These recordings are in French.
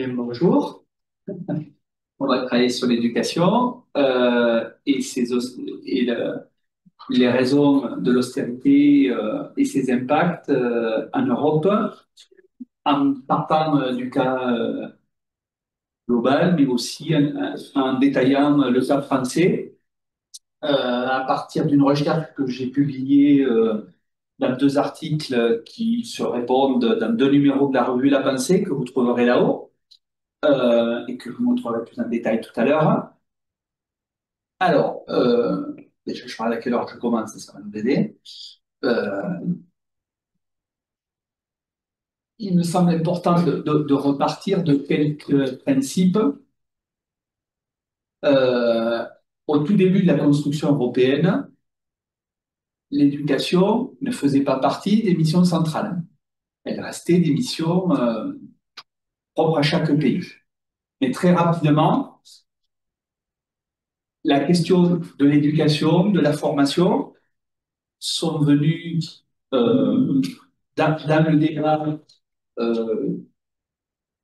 Bien, bonjour. On va travailler sur l'éducation les raisons de l'austérité et ses impacts en Europe, en partant du cas global, mais aussi en détaillant le cas français, à partir d'une recherche que j'ai publiée dans deux articles qui se répondent dans deux numéros de la revue La Pensée, que vous trouverez là-haut, et que je vous montrerai plus en détail tout à l'heure. Alors, déjà, je parle à quelle heure je commence, ça va nous aider. Euh, il me semble important de repartir de quelques principes. Euh, Au tout début de la construction européenne, l'éducation ne faisait pas partie des missions centrales. Elle restait des missions propres à chaque pays. Mais très rapidement, la question de l'éducation, de la formation, sont venues dans le débat euh,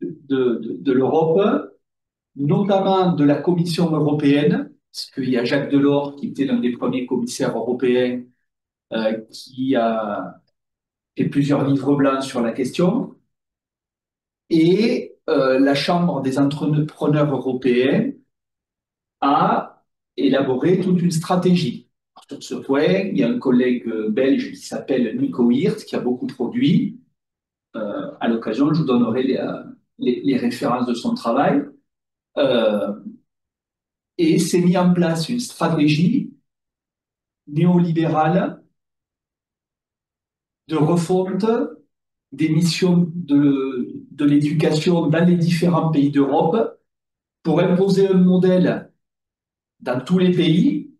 de l'Europe, notamment de la Commission européenne, parce qu'il y a Jacques Delors, qui était l'un des premiers commissaires européens, qui a fait plusieurs livres blancs sur la question, et la Chambre des entrepreneurs européens a élaboré toute une stratégie. Sur ce point, il y a un collègue belge qui s'appelle Nico Hirt, qui a beaucoup produit. À l'occasion, je vous donnerai les références de son travail. Euh, et s'est mis en place une stratégie néolibérale de refonte des missions de l'éducation dans les différents pays d'Europe pour imposer un modèle dans tous les pays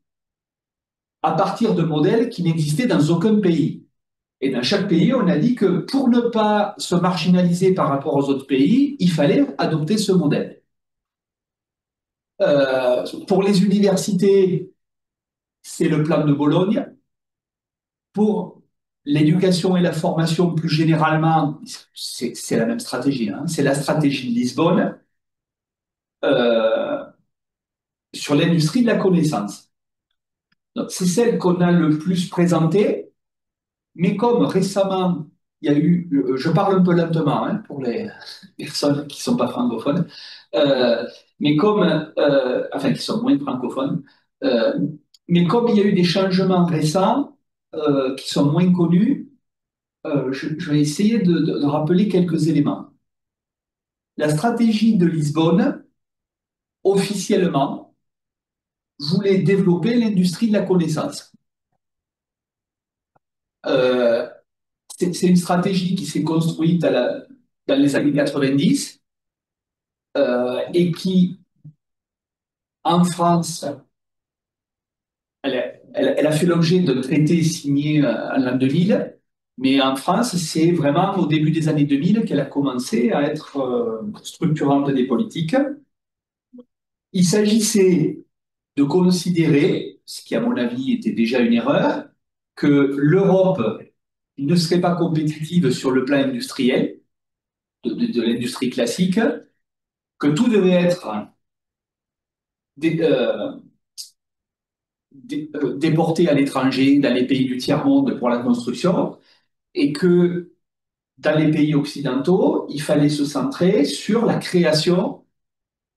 à partir de modèles qui n'existaient dans aucun pays. Et dans chaque pays, on a dit que pour ne pas se marginaliser par rapport aux autres pays, il fallait adopter ce modèle. Pour les universités, c'est le plan de Bologne. Pour l'éducation et la formation plus généralement, c'est la même stratégie, hein. C'est la stratégie de Lisbonne euh, sur l'industrie de la connaissance. C'est celle qu'on a le plus présentée, mais comme récemment, il y a eu, je parle un peu lentement hein, pour les personnes qui ne sont pas francophones, euh, mais comme, enfin qui sont moins francophones, euh, mais comme il y a eu des changements récents qui sont moins connus, je vais essayer de rappeler quelques éléments. La stratégie de Lisbonne, officiellement, voulait développer l'industrie de la connaissance. Euh, c'est une stratégie qui s'est construite dans les années 90 et qui, en France, elle a fait l'objet d'un traité signé en l'an 2000, mais en France, c'est vraiment au début des années 2000 qu'elle a commencé à être structurante des politiques. Il s'agissait de considérer, ce qui à mon avis était déjà une erreur, que l'Europe ne serait pas compétitive sur le plan industriel, de l'industrie classique, que tout devait être dé- euh, déporté à l'étranger, dans les pays du tiers-monde pour la construction, et que dans les pays occidentaux, il fallait se centrer sur la création,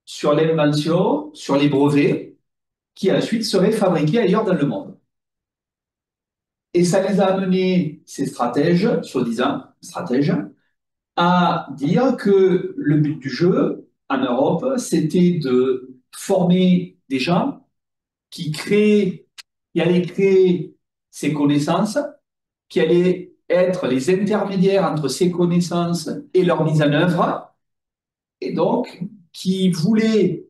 sur l'invention, sur les brevets, qui ensuite seraient fabriqués ailleurs dans le monde. Et ça les a amenés, ces stratèges, soi-disant stratèges, à dire que le but du jeu en Europe, c'était de former des gens qui allaient créer ces connaissances, qui allaient être les intermédiaires entre ces connaissances et leur mise en œuvre, et donc qui voulaient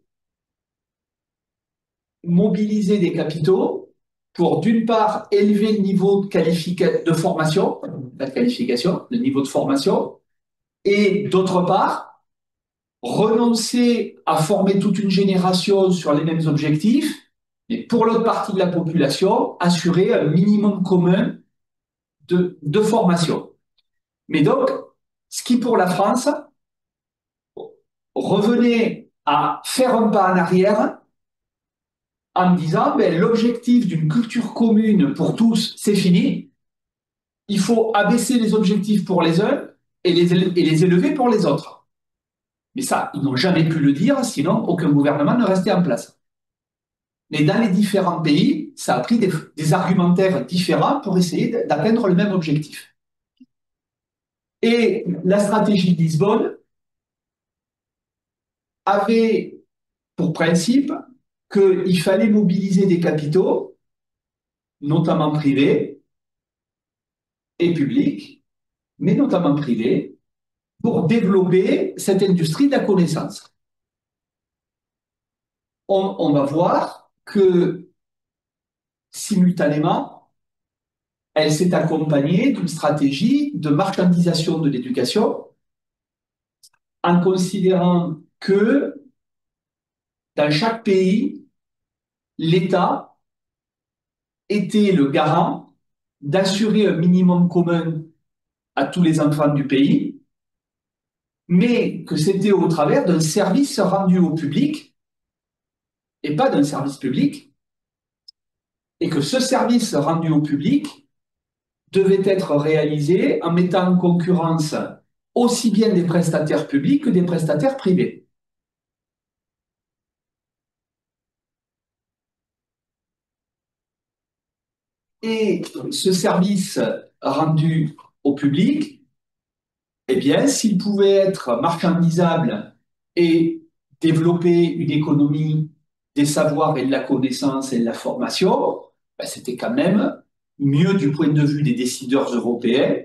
mobiliser des capitaux pour, d'une part, élever le niveau de formation, la qualification, le niveau de formation, et d'autre part, renoncer à former toute une génération sur les mêmes objectifs, mais pour l'autre partie de la population, assurer un minimum commun de formation. Mais donc, ce qui pour la France revenait à faire un pas en arrière en disant ben, l'objectif d'une culture commune pour tous, c'est fini. Il faut abaisser les objectifs pour les uns et les élever pour les autres. Mais ça, ils n'ont jamais pu le dire, sinon aucun gouvernement ne restait en place. Mais dans les différents pays, ça a pris des argumentaires différents pour essayer d'atteindre le même objectif. Et la stratégie de Lisbonne avait pour principe qu'il fallait mobiliser des capitaux, notamment privés et publics, mais notamment privés, pour développer cette industrie de la connaissance. On va voir que simultanément, elle s'est accompagnée d'une stratégie de marchandisation de l'éducation en considérant que dans chaque pays, l'État était le garant d'assurer un minimum commun à tous les enfants du pays, mais que c'était au travers d'un service rendu au public et pas d'un service public, et que ce service rendu au public devait être réalisé en mettant en concurrence aussi bien des prestataires publics que des prestataires privés. Et ce service rendu au public, eh bien, s'il pouvait être marchandisable et développer une économie des savoirs et de la connaissance et de la formation, ben, c'était quand même mieux du point de vue des décideurs européens,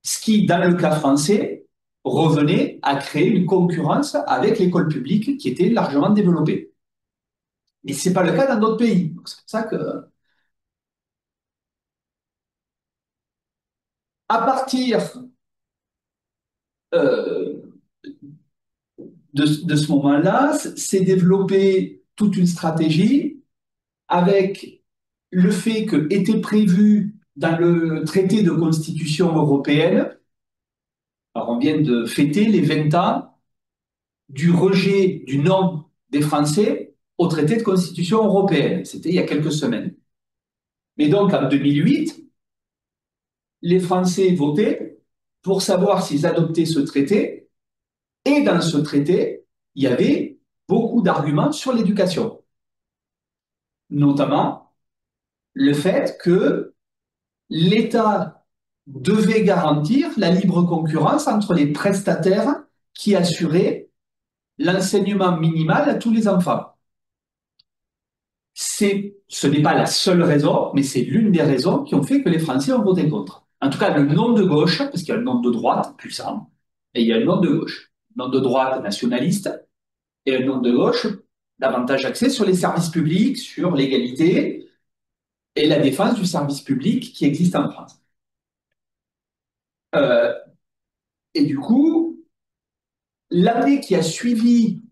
ce qui, dans le cas français, revenait à créer une concurrence avec l'école publique qui était largement développée. Mais ce n'est pas le cas dans d'autres pays. C'est pour ça que, à partir euh, de ce moment-là, s'est développée toute une stratégie avec le fait que était prévu dans le traité de constitution européenne, alors on vient de fêter les 20 ans du rejet du non des Français au traité de constitution européenne. C'était il y a quelques semaines. Mais donc en 2008, les Français votaient pour savoir s'ils adoptaient ce traité. Et dans ce traité, il y avait beaucoup d'arguments sur l'éducation, notamment le fait que l'État devait garantir la libre concurrence entre les prestataires qui assuraient l'enseignement minimal à tous les enfants. Ce n'est pas la seule raison, mais c'est l'une des raisons qui ont fait que les Français ont voté contre. En tout cas, le non de gauche, parce qu'il y a le non de droite puissant, et il y a le non de gauche. Le non de droite nationaliste et le non de gauche davantage axé sur les services publics, sur l'égalité et la défense du service public qui existe en France. Euh, et du coup, l'année qui a suivi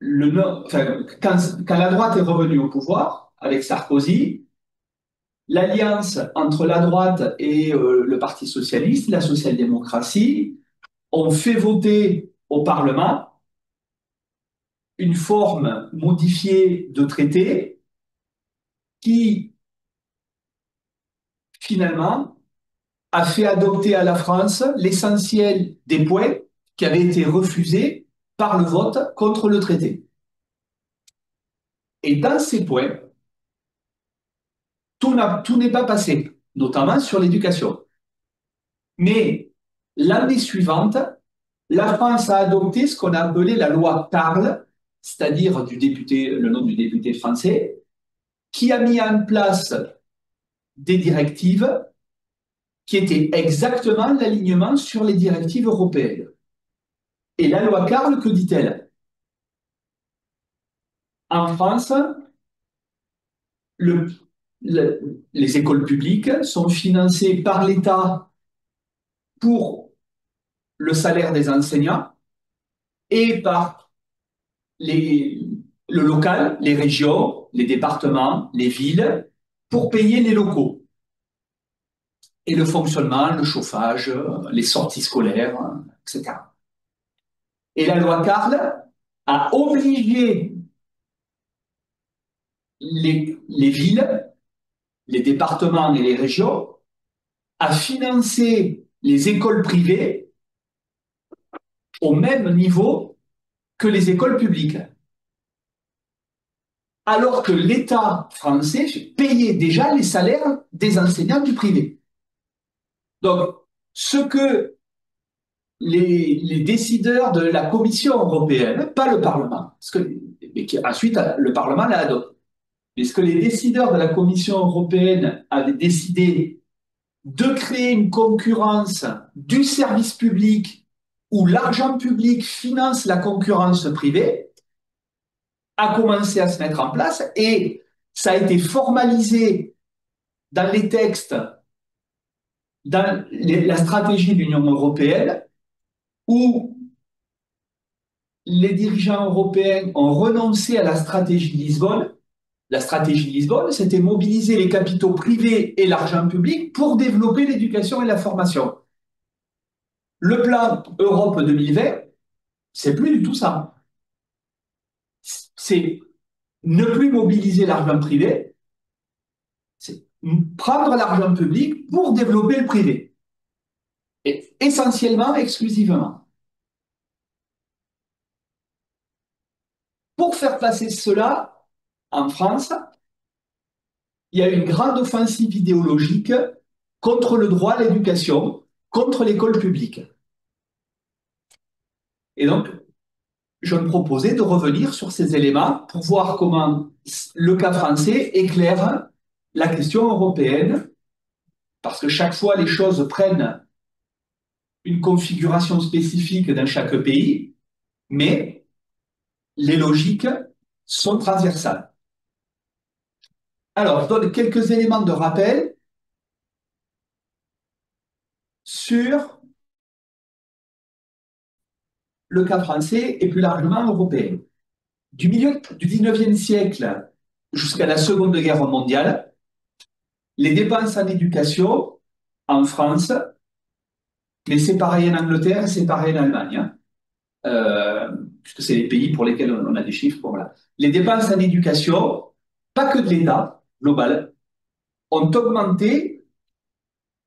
enfin, quand la droite est revenue au pouvoir avec Sarkozy, l'alliance entre la droite et le Parti socialiste, la social-démocratie, ont fait voter au Parlement une forme modifiée de traité qui, finalement, a fait adopter à la France l'essentiel des points qui avaient été refusés par le vote contre le traité. Et dans ces points, tout n'est pas passé, notamment sur l'éducation. Mais l'année suivante, la France a adopté ce qu'on a appelé la loi Carle, c'est-à-dire le nom du député français, qui a mis en place des directives qui étaient exactement l'alignement sur les directives européennes. Et la loi Carle, que dit-elle? En France, le, les écoles publiques sont financées par l'État pour le salaire des enseignants et par les, le local, les régions, les départements, les villes, pour payer les locaux. Et le fonctionnement, le chauffage, les sorties scolaires. etc. Et la loi Carle a obligé les villes, les départements et les régions à financer les écoles privées au même niveau que les écoles publiques. Alors que l'État français payait déjà les salaires des enseignants du privé. Donc, ce que les décideurs de la Commission européenne, pas le Parlement, mais ensuite le Parlement l'a adopté, mais ce que les décideurs de la Commission européenne avaient décidé de créer une concurrence du service public où l'argent public finance la concurrence privée, a commencé à se mettre en place et ça a été formalisé dans les textes, dans la stratégie de l'Union européenne, où les dirigeants européens ont renoncé à la stratégie de Lisbonne. La stratégie de Lisbonne, c'était mobiliser les capitaux privés et l'argent public pour développer l'éducation et la formation. Le plan Europe 2020, c'est plus du tout ça. C'est ne plus mobiliser l'argent privé, c'est prendre l'argent public pour développer le privé. Et essentiellement, exclusivement. Pour faire passer cela, en France, il y a une grande offensive idéologique contre le droit à l'éducation, contre l'école publique. Et donc, je me proposais de revenir sur ces éléments pour voir comment le cas français éclaire la question européenne, parce que chaque fois, les choses prennent une configuration spécifique dans chaque pays, mais les logiques sont transversales. Alors, je donne quelques éléments de rappel sur le cas français et plus largement européen. Du milieu du 19e siècle jusqu'à la Seconde Guerre mondiale, les dépenses en éducation en France, mais c'est pareil en Angleterre et c'est pareil en Allemagne, hein, puisque c'est les pays pour lesquels on a des chiffres. Bon, voilà. Les dépenses en éducation, pas que de l'État global, ont augmenté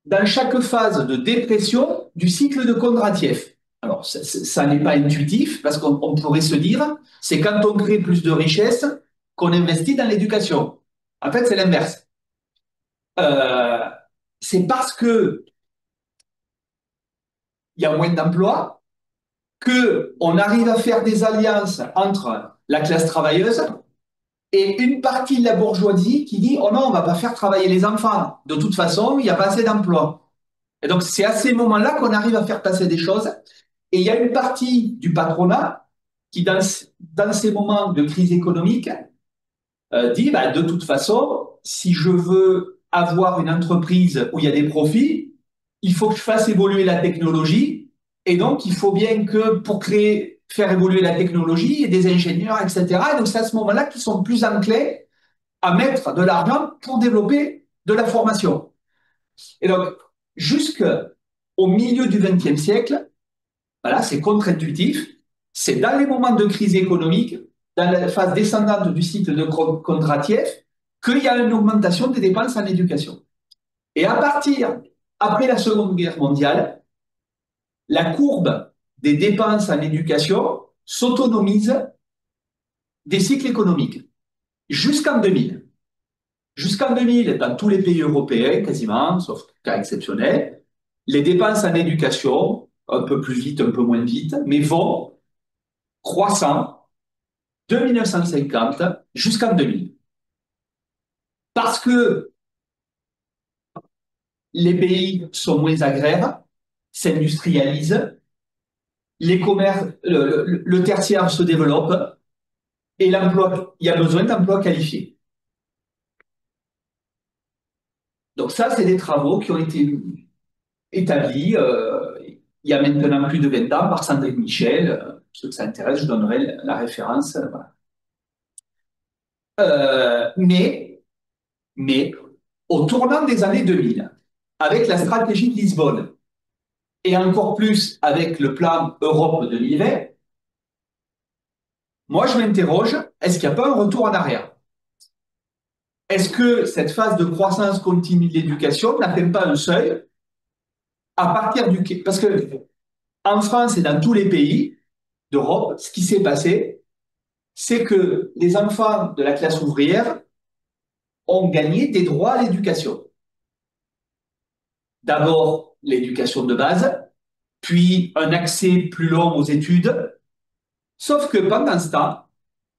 dans chaque phase de dépression du cycle de Kondratiev. Alors, ça n'est pas intuitif, parce qu'on pourrait se dire, c'est quand on crée plus de richesses qu'on investit dans l'éducation. En fait, c'est l'inverse. Euh, c'est parce que il y a moins d'emplois qu'on arrive à faire des alliances entre la classe travailleuse et une partie de la bourgeoisie qui dit, oh non, on ne va pas faire travailler les enfants. De toute façon, il n'y a pas assez d'emplois. Et donc, c'est à ces moments-là qu'on arrive à faire passer des choses. Et il y a une partie du patronat qui, dans ces moments de crise économique, dit, bah, de toute façon, si je veux avoir une entreprise où il y a des profits, il faut que je fasse évoluer la technologie. Et donc, il faut bien que pour faire évoluer la technologie, il y ait des ingénieurs, etc. Et donc, c'est à ce moment-là qu'ils sont plus enclins à mettre de l'argent pour développer de la formation. Et donc, jusqu'au milieu du XXe siècle, voilà, c'est contre-intuitif. C'est dans les moments de crise économique, dans la phase descendante du cycle de Kondratiev, qu'il y a une augmentation des dépenses en éducation. Et après la Seconde Guerre mondiale, la courbe des dépenses en éducation s'autonomise des cycles économiques jusqu'en 2000. Jusqu'en 2000, dans tous les pays européens, quasiment, sauf cas exceptionnel, les dépenses en éducation, un peu plus vite, un peu moins vite, mais vont croissant de 1950 jusqu'en 2000. Parce que les pays sont moins agraires, s'industrialisent, le tertiaire se développe et il y a besoin d'emplois qualifiés. Donc ça, c'est des travaux qui ont été établis il y a maintenant plus de 20 ans par Sandrine Michel. Ceux que ça intéresse, je donnerai la référence. Voilà. Mais au tournant des années 2000, avec la stratégie de Lisbonne, et encore plus avec le plan Europe 2020, moi je m'interroge, est-ce qu'il n'y a pas un retour en arrière? Est-ce que cette phase de croissance continue de l'éducation n'atteint pas un seuil à partir du... Parce que en France et dans tous les pays d'Europe, ce qui s'est passé, c'est que les enfants de la classe ouvrière ont gagné des droits à l'éducation. D'abord, l'éducation de base, puis un accès plus long aux études. Sauf que pendant ce temps,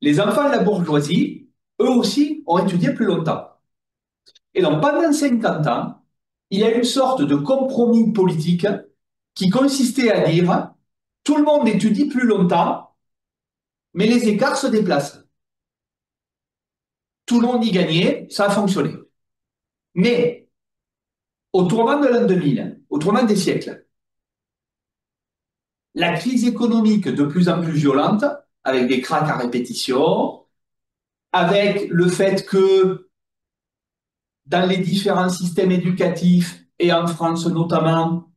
les enfants de la bourgeoisie, eux aussi, ont étudié plus longtemps. Et donc, pendant 50 ans, il y a une sorte de compromis politique qui consistait à dire tout le monde étudie plus longtemps, mais les écarts se déplacent. Tout le monde y gagnait, ça a fonctionné. Mais au tournant de l'an 2000, au tournant des siècles, la crise économique de plus en plus violente, avec des cracks à répétition, avec le fait que dans les différents systèmes éducatifs, et en France notamment,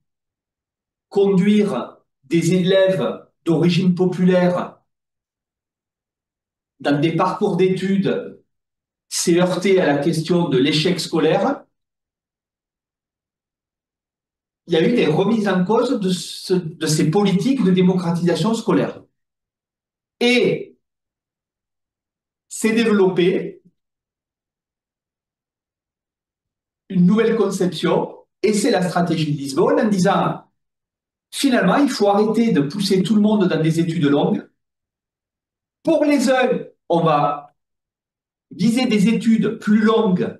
conduire des élèves d'origine populaire dans des parcours d'études s'est heurté à la question de l'échec scolaire. Il y a eu des remises en cause de ces politiques de démocratisation scolaire. Et s'est développée une nouvelle conception, et c'est la stratégie de Lisbonne, en disant, finalement, il faut arrêter de pousser tout le monde dans des études longues. Pour les uns, on va viser des études plus longues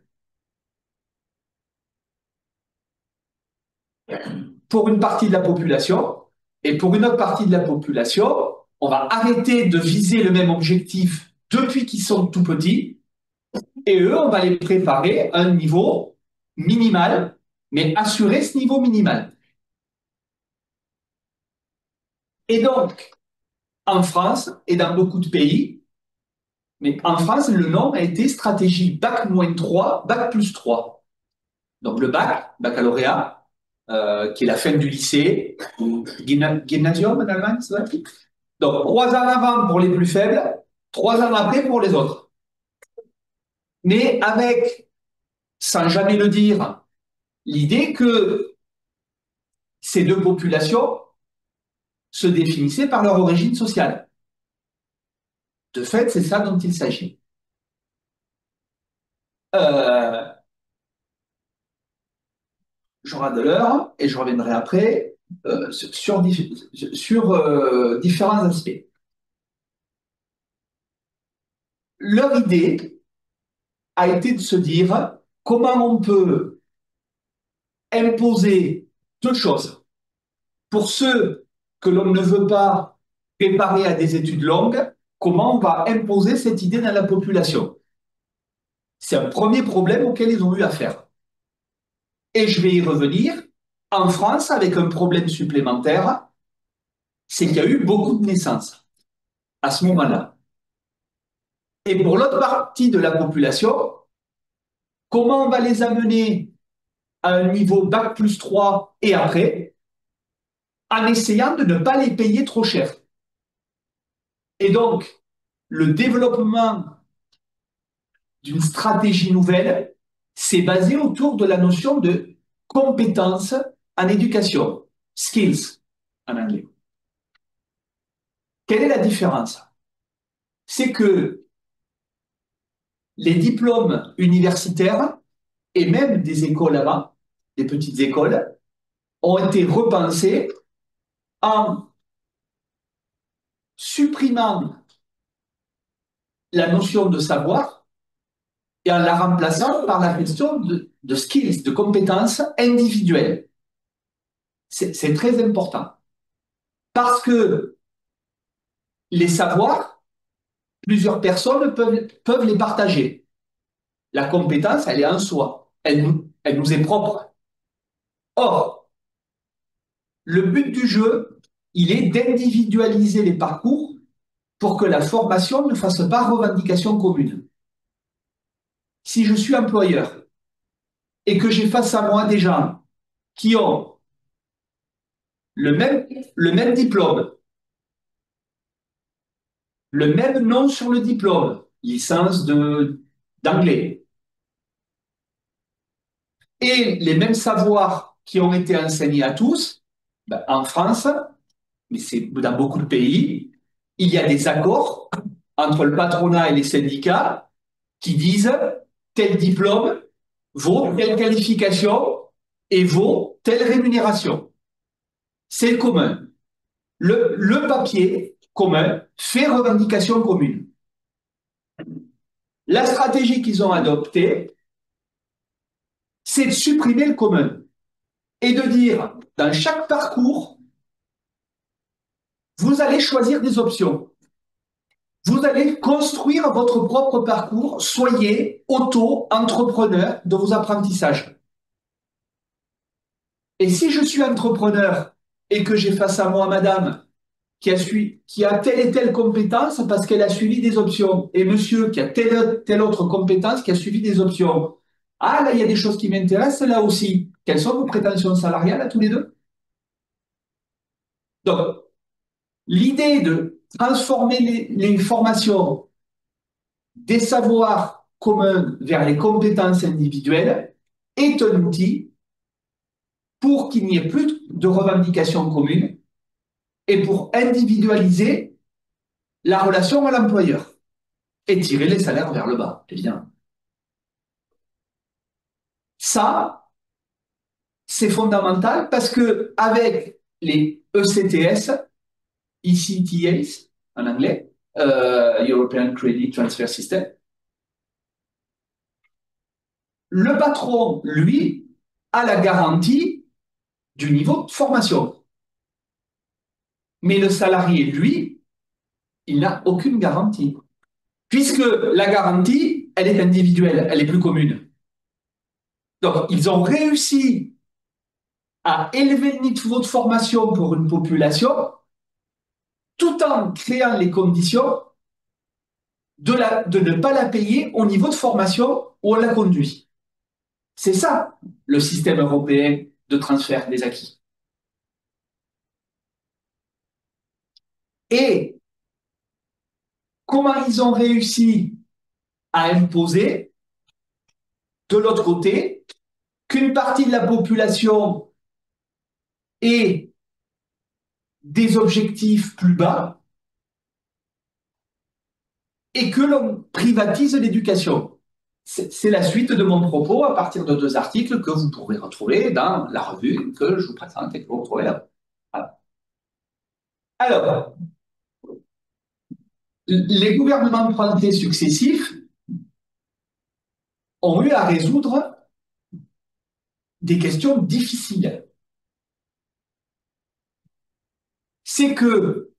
pour une partie de la population, et pour une autre partie de la population, on va arrêter de viser le même objectif depuis qu'ils sont tout petits, et eux, on va les préparer à un niveau minimal, mais assurer ce niveau minimal. Et donc, en France et dans beaucoup de pays, mais en France, le nom a été stratégie bac-3, bac+3. Donc le bac, baccalauréat, qui est la fin du lycée, Gymnasium en Allemagne, c'est ça? Donc 3 ans avant pour les plus faibles, 3 ans après pour les autres. Mais avec, sans jamais le dire, l'idée que ces deux populations se définissaient par leur origine sociale. De fait, c'est ça dont il s'agit. Euh, J'aurai de l'heure et je reviendrai après sur différents aspects. Leur idée a été de se dire comment on peut imposer deux choses. Pour ceux que l'on ne veut pas préparer à des études longues, comment on va imposer cette idée dans la population? C'est un premier problème auquel ils ont eu affaire. Et je vais y revenir. En France, avec un problème supplémentaire, c'est qu'il y a eu beaucoup de naissances à ce moment-là. Et pour l'autre partie de la population, comment on va les amener à un niveau bac+3 et après, en essayant de ne pas les payer trop cher. Et donc, le développement d'une stratégie nouvelle s'est basé autour de la notion de compétences en éducation, skills en anglais. Quelle est la différence? C'est que les diplômes universitaires et même des écoles avant, des petites écoles, ont été repensés en supprimant la notion de savoir et en la remplaçant par la question de skills, de compétences individuelles. C'est très important. Parce que les savoirs, plusieurs personnes peuvent les partager. La compétence, elle est en soi. Elle nous est propre. Or, le but du jeu, il est d'individualiser les parcours pour que la formation ne fasse pas revendication commune. Si je suis employeur et que j'ai face à moi des gens qui ont le même, le même diplôme, le même nom sur le diplôme, licence d'anglais, et les mêmes savoirs qui ont été enseignés à tous, ben, en France, mais c'est dans beaucoup de pays, il y a des accords entre le patronat et les syndicats qui disent tel diplôme vaut telle qualification et vaut telle rémunération. C'est commun. Le papier commun fait revendication commune. La stratégie qu'ils ont adoptée, c'est de supprimer le commun et de dire, dans chaque parcours, vous allez choisir des options. Vous allez construire votre propre parcours. Soyez auto-entrepreneur de vos apprentissages. Et si je suis entrepreneur et que j'ai face à moi madame qui a telle et telle compétence parce qu'elle a suivi des options, et monsieur qui a telle autre compétence qui a suivi des options, ah là, il y a des choses qui m'intéressent là aussi. Quelles sont vos prétentions salariales à tous les deux? Donc, l'idée de transformer les formations des savoirs communs vers les compétences individuelles est un outil pour qu'il n'y ait plus de revendications communes et pour individualiser la relation à l'employeur et tirer les salaires vers le bas, évidemment. Ça, c'est fondamental parce que avec les ECTS, ECTS en anglais, European Credit Transfer System, le patron, lui, a la garantie du niveau de formation. Mais le salarié, lui, il n'a aucune garantie. Puisque la garantie, elle est individuelle, elle est plus commune. Donc, ils ont réussi à élever le niveau de formation pour une population tout en créant les conditions de ne pas la payer au niveau de formation où on la conduit. C'est ça, le système européen de transfert des acquis. Et comment ils ont réussi à imposer, de l'autre côté, qu'une partie de la population ait des objectifs plus bas et que l'on privatise l'éducation. C'est la suite de mon propos à partir de deux articles que vous pourrez retrouver dans la revue que je vous présente et que vous retrouvez là. Voilà. Alors, les gouvernements français successifs ont eu à résoudre des questions difficiles. C'est que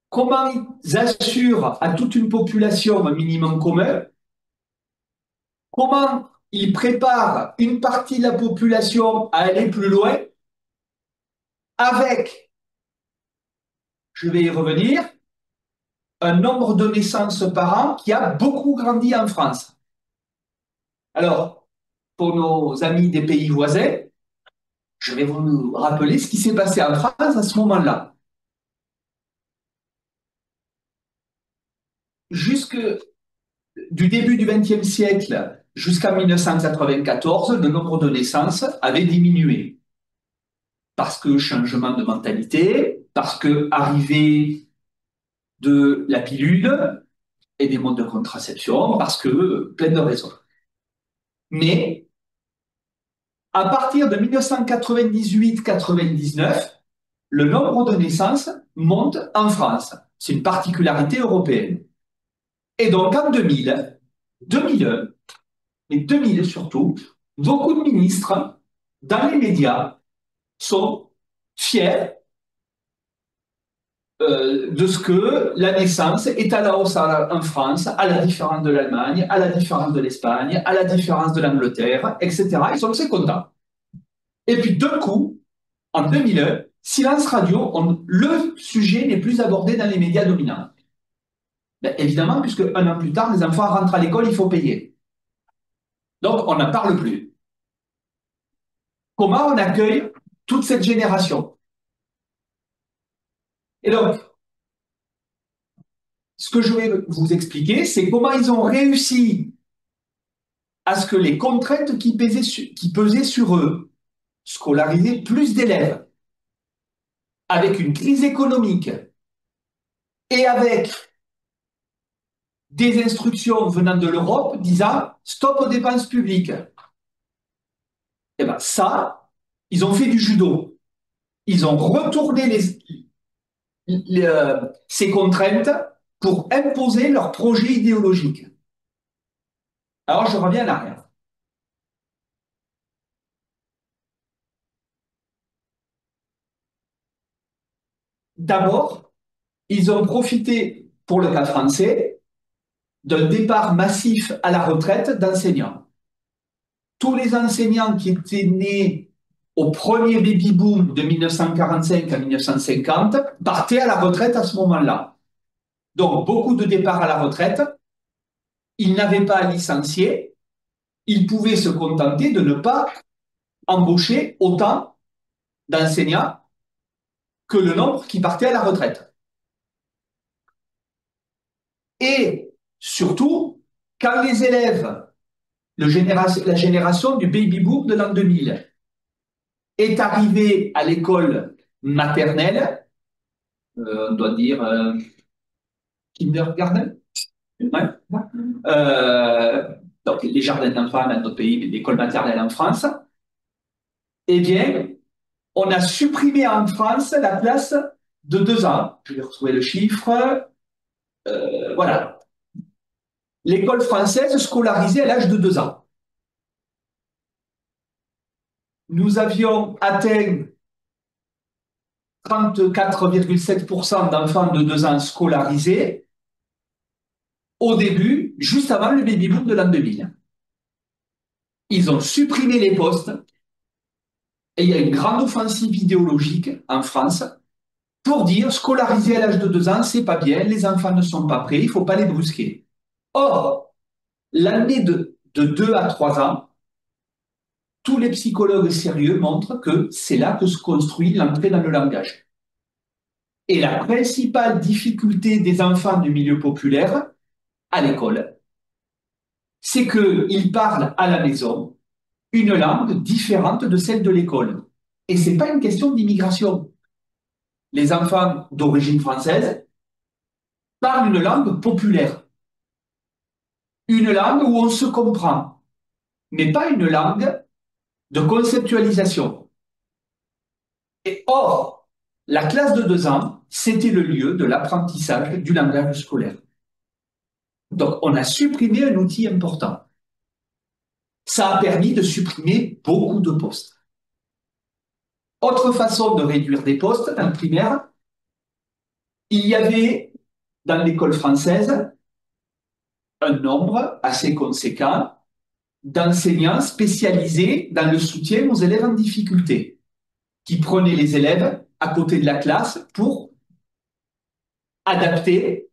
comment ils assurent à toute une population un minimum commun, comment ils préparent une partie de la population à aller plus loin avec, je vais y revenir, un nombre de naissances par an qui a beaucoup grandi en France. Alors, pour nos amis des pays voisins, je vais vous rappeler ce qui s'est passé en France à ce moment-là. Jusque du début du XXe siècle jusqu'en 1994, le nombre de naissances avait diminué. Parce que changement de mentalité, parce que arrivée de la pilule et des modes de contraception, parce que plein de raisons. Mais à partir de 1998-99, le nombre de naissances monte en France. C'est une particularité européenne. Et donc en 2000, 2001, et 2000 surtout, beaucoup de ministres dans les médias sont fiers de ce que la naissance est à la hausse en France, à la différence de l'Allemagne, à la différence de l'Espagne, à la différence de l'Angleterre, etc. Ils sont très contents. Et puis d'un coup, en 2001, silence radio, le sujet n'est plus abordé dans les médias dominants. Ben, évidemment, puisque un an plus tard, les enfants rentrent à l'école, il faut payer. Donc, on n'en parle plus. Comment on accueille toute cette génération. Et donc, ce que je vais vous expliquer, c'est comment ils ont réussi à ce que les contraintes qui pesaient sur eux, scolariser plus d'élèves, avec une crise économique et avec des instructions venant de l'Europe disant stop aux dépenses publiques. Et bien ça, ils ont fait du judo. Ils ont retourné ces contraintes pour imposer leur projet idéologique. Alors je reviens en arrière. D'abord, ils ont profité, pour le cas français, d'un départ massif à la retraite d'enseignants. Tous les enseignants qui étaient nés au premier baby-boom de 1945 à 1950 partaient à la retraite à ce moment-là. Donc, beaucoup de départs à la retraite, ils n'avaient pas à licencier, ils pouvaient se contenter de ne pas embaucher autant d'enseignants que le nombre qui partaient à la retraite. Et surtout, quand les élèves, la génération du baby-boom de l'an 2000, est arrivée à l'école maternelle, on doit dire kindergarten, ouais. euh, donc les jardins d'enfants dans notre pays, l'école maternelle en France, eh bien, on a supprimé en France la classe de 2 ans. Je vais retrouver le chiffre. Voilà. L'école française scolarisée à l'âge de 2 ans. Nous avions atteint 34,7% d'enfants de 2 ans scolarisés au début, juste avant le baby-boom de l'an 2000. Ils ont supprimé les postes et il y a une grande offensive idéologique en France pour dire scolariser à l'âge de 2 ans, c'est pas bien, les enfants ne sont pas prêts, il ne faut pas les brusquer. Or, l'année de 2 à 3 ans, tous les psychologues sérieux montrent que c'est là que se construit l'entrée dans le langage. Et la principale difficulté des enfants du milieu populaire à l'école, c'est qu'ils parlent à la maison une langue différente de celle de l'école. Et ce n'est pas une question d'immigration. Les enfants d'origine française parlent une langue populaire, une langue où on se comprend, mais pas une langue de conceptualisation. Et or, la classe de 2 ans, c'était le lieu de l'apprentissage du langage scolaire. Donc, on a supprimé un outil important. Ça a permis de supprimer beaucoup de postes. Autre façon de réduire des postes dans le primaire, il y avait dans l'école française un nombre assez conséquent d'enseignants spécialisés dans le soutien aux élèves en difficulté, qui prenaient les élèves à côté de la classe pour adapter,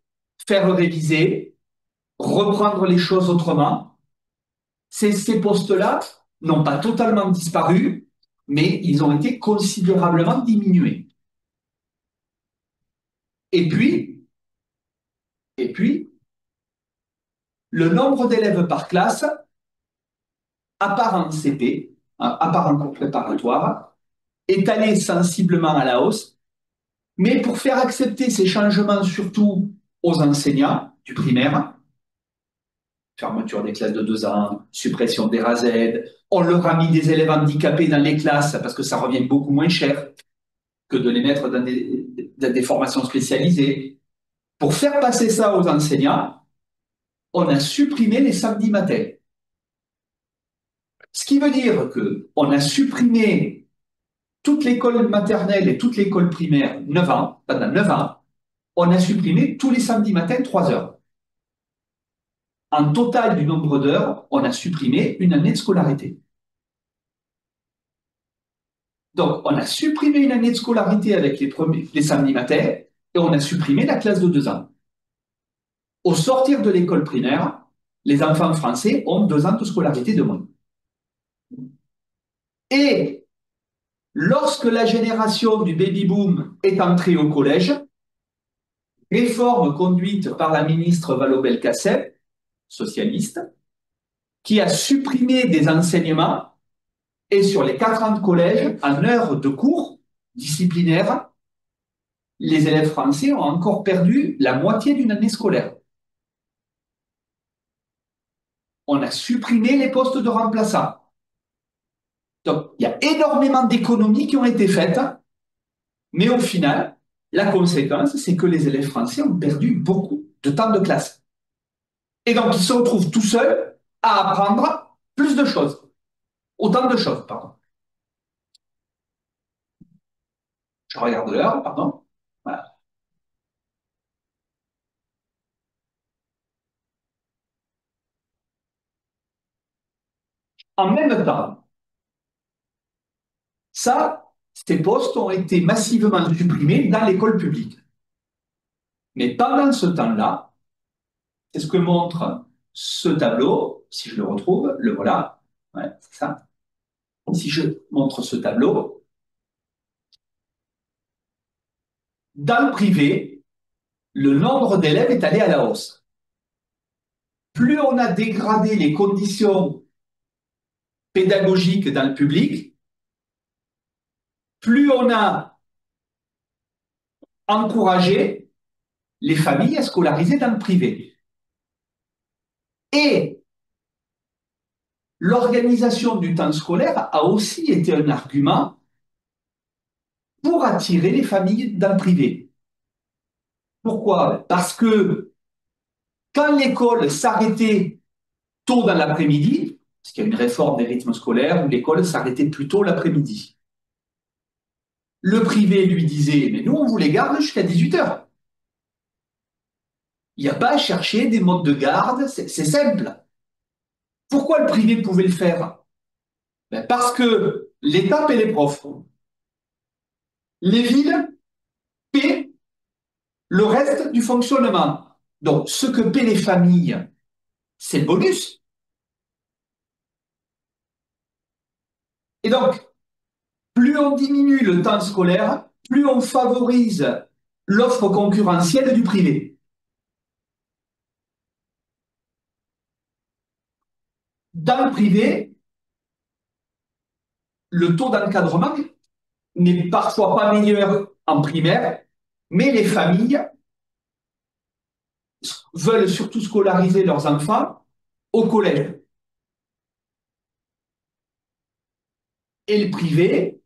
faire réviser, reprendre les choses autrement. Ces postes-là n'ont pas totalement disparu, mais ils ont été considérablement diminués. Et puis, le nombre d'élèves par classe, à part en CP, à part en cours préparatoire, est allé sensiblement à la hausse. Mais pour faire accepter ces changements, surtout aux enseignants du primaire, fermeture des classes de 2 ans, suppression des RASED, on leur a mis des élèves handicapés dans les classes parce que ça revient beaucoup moins cher que de les mettre dans des formations spécialisées. Pour faire passer ça aux enseignants, on a supprimé les samedis matins. Ce qui veut dire qu'on a supprimé toute l'école maternelle et toute l'école primaire 9 ans, pendant 9 ans, on a supprimé tous les samedis matins 3 heures. En total du nombre d'heures, on a supprimé une année de scolarité. Donc, on a supprimé une année de scolarité avec les samedis matins et on a supprimé la classe de 2 ans. Au sortir de l'école primaire, les enfants français ont 2 ans de scolarité de moins. Et Lorsque la génération du baby-boom est entrée au collège, réforme conduite par la ministre Vallaud-Belkacem, socialiste, qui a supprimé des enseignements et sur les 4 ans de collège, en heure de cours disciplinaires, les élèves français ont encore perdu la moitié d'une année scolaire. On a supprimé les postes de remplaçants. Donc, il y a énormément d'économies qui ont été faites, mais au final, la conséquence, c'est que les élèves français ont perdu beaucoup de temps de classe. Et donc, ils se retrouvent tout seuls à apprendre plus de choses. Autant de choses, pardon. Je regarde l'heure, pardon. Voilà. En même temps, ça, ces postes ont été massivement supprimés dans l'école publique. Mais pendant ce temps-là, c'est ce que montre ce tableau, si je le retrouve, le voilà, ouais, c'est ça. Si je montre ce tableau, dans le privé, le nombre d'élèves est allé à la hausse. Plus on a dégradé les conditions pédagogiques dans le public, plus on a encouragé les familles à scolariser dans le privé. Et l'organisation du temps scolaire a aussi été un argument pour attirer les familles dans le privé. Pourquoi? Parce que quand l'école s'arrêtait tôt dans l'après-midi, parce qu'il y a une réforme des rythmes scolaires où l'école s'arrêtait plus tôt l'après-midi, le privé lui disait, mais nous, on vous les garde jusqu'à 18 heures. Il n'y a pas à chercher des modes de garde, c'est simple. Pourquoi le privé pouvait le faire? Ben parce que l'État paie les profs. Les villes paient le reste du fonctionnement. Donc, ce que paient les familles, c'est le bonus. Et donc, plus on diminue le temps scolaire, plus on favorise l'offre concurrentielle du privé. Dans le privé, le taux d'encadrement n'est parfois pas meilleur en primaire, mais les familles veulent surtout scolariser leurs enfants au collège. Et le privé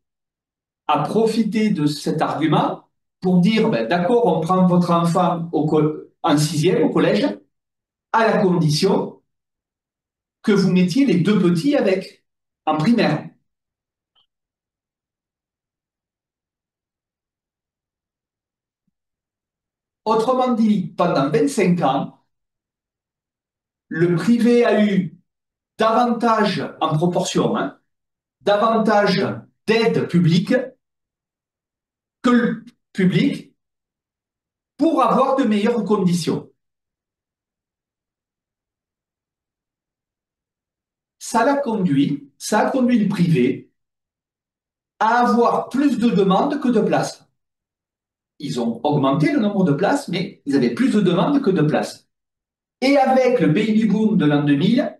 a profité de cet argument pour dire, ben, d'accord, on prend votre enfant en sixième au collège, à la condition que vous mettiez les deux petits avec, en primaire. Autrement dit, pendant 25 ans, le privé a eu davantage, en proportion, hein, davantage d'aide publique que le public pour avoir de meilleures conditions. Ça a conduit le privé à avoir plus de demandes que de places. Ils ont augmenté le nombre de places, mais ils avaient plus de demandes que de places. Et avec le baby boom de l'an 2000,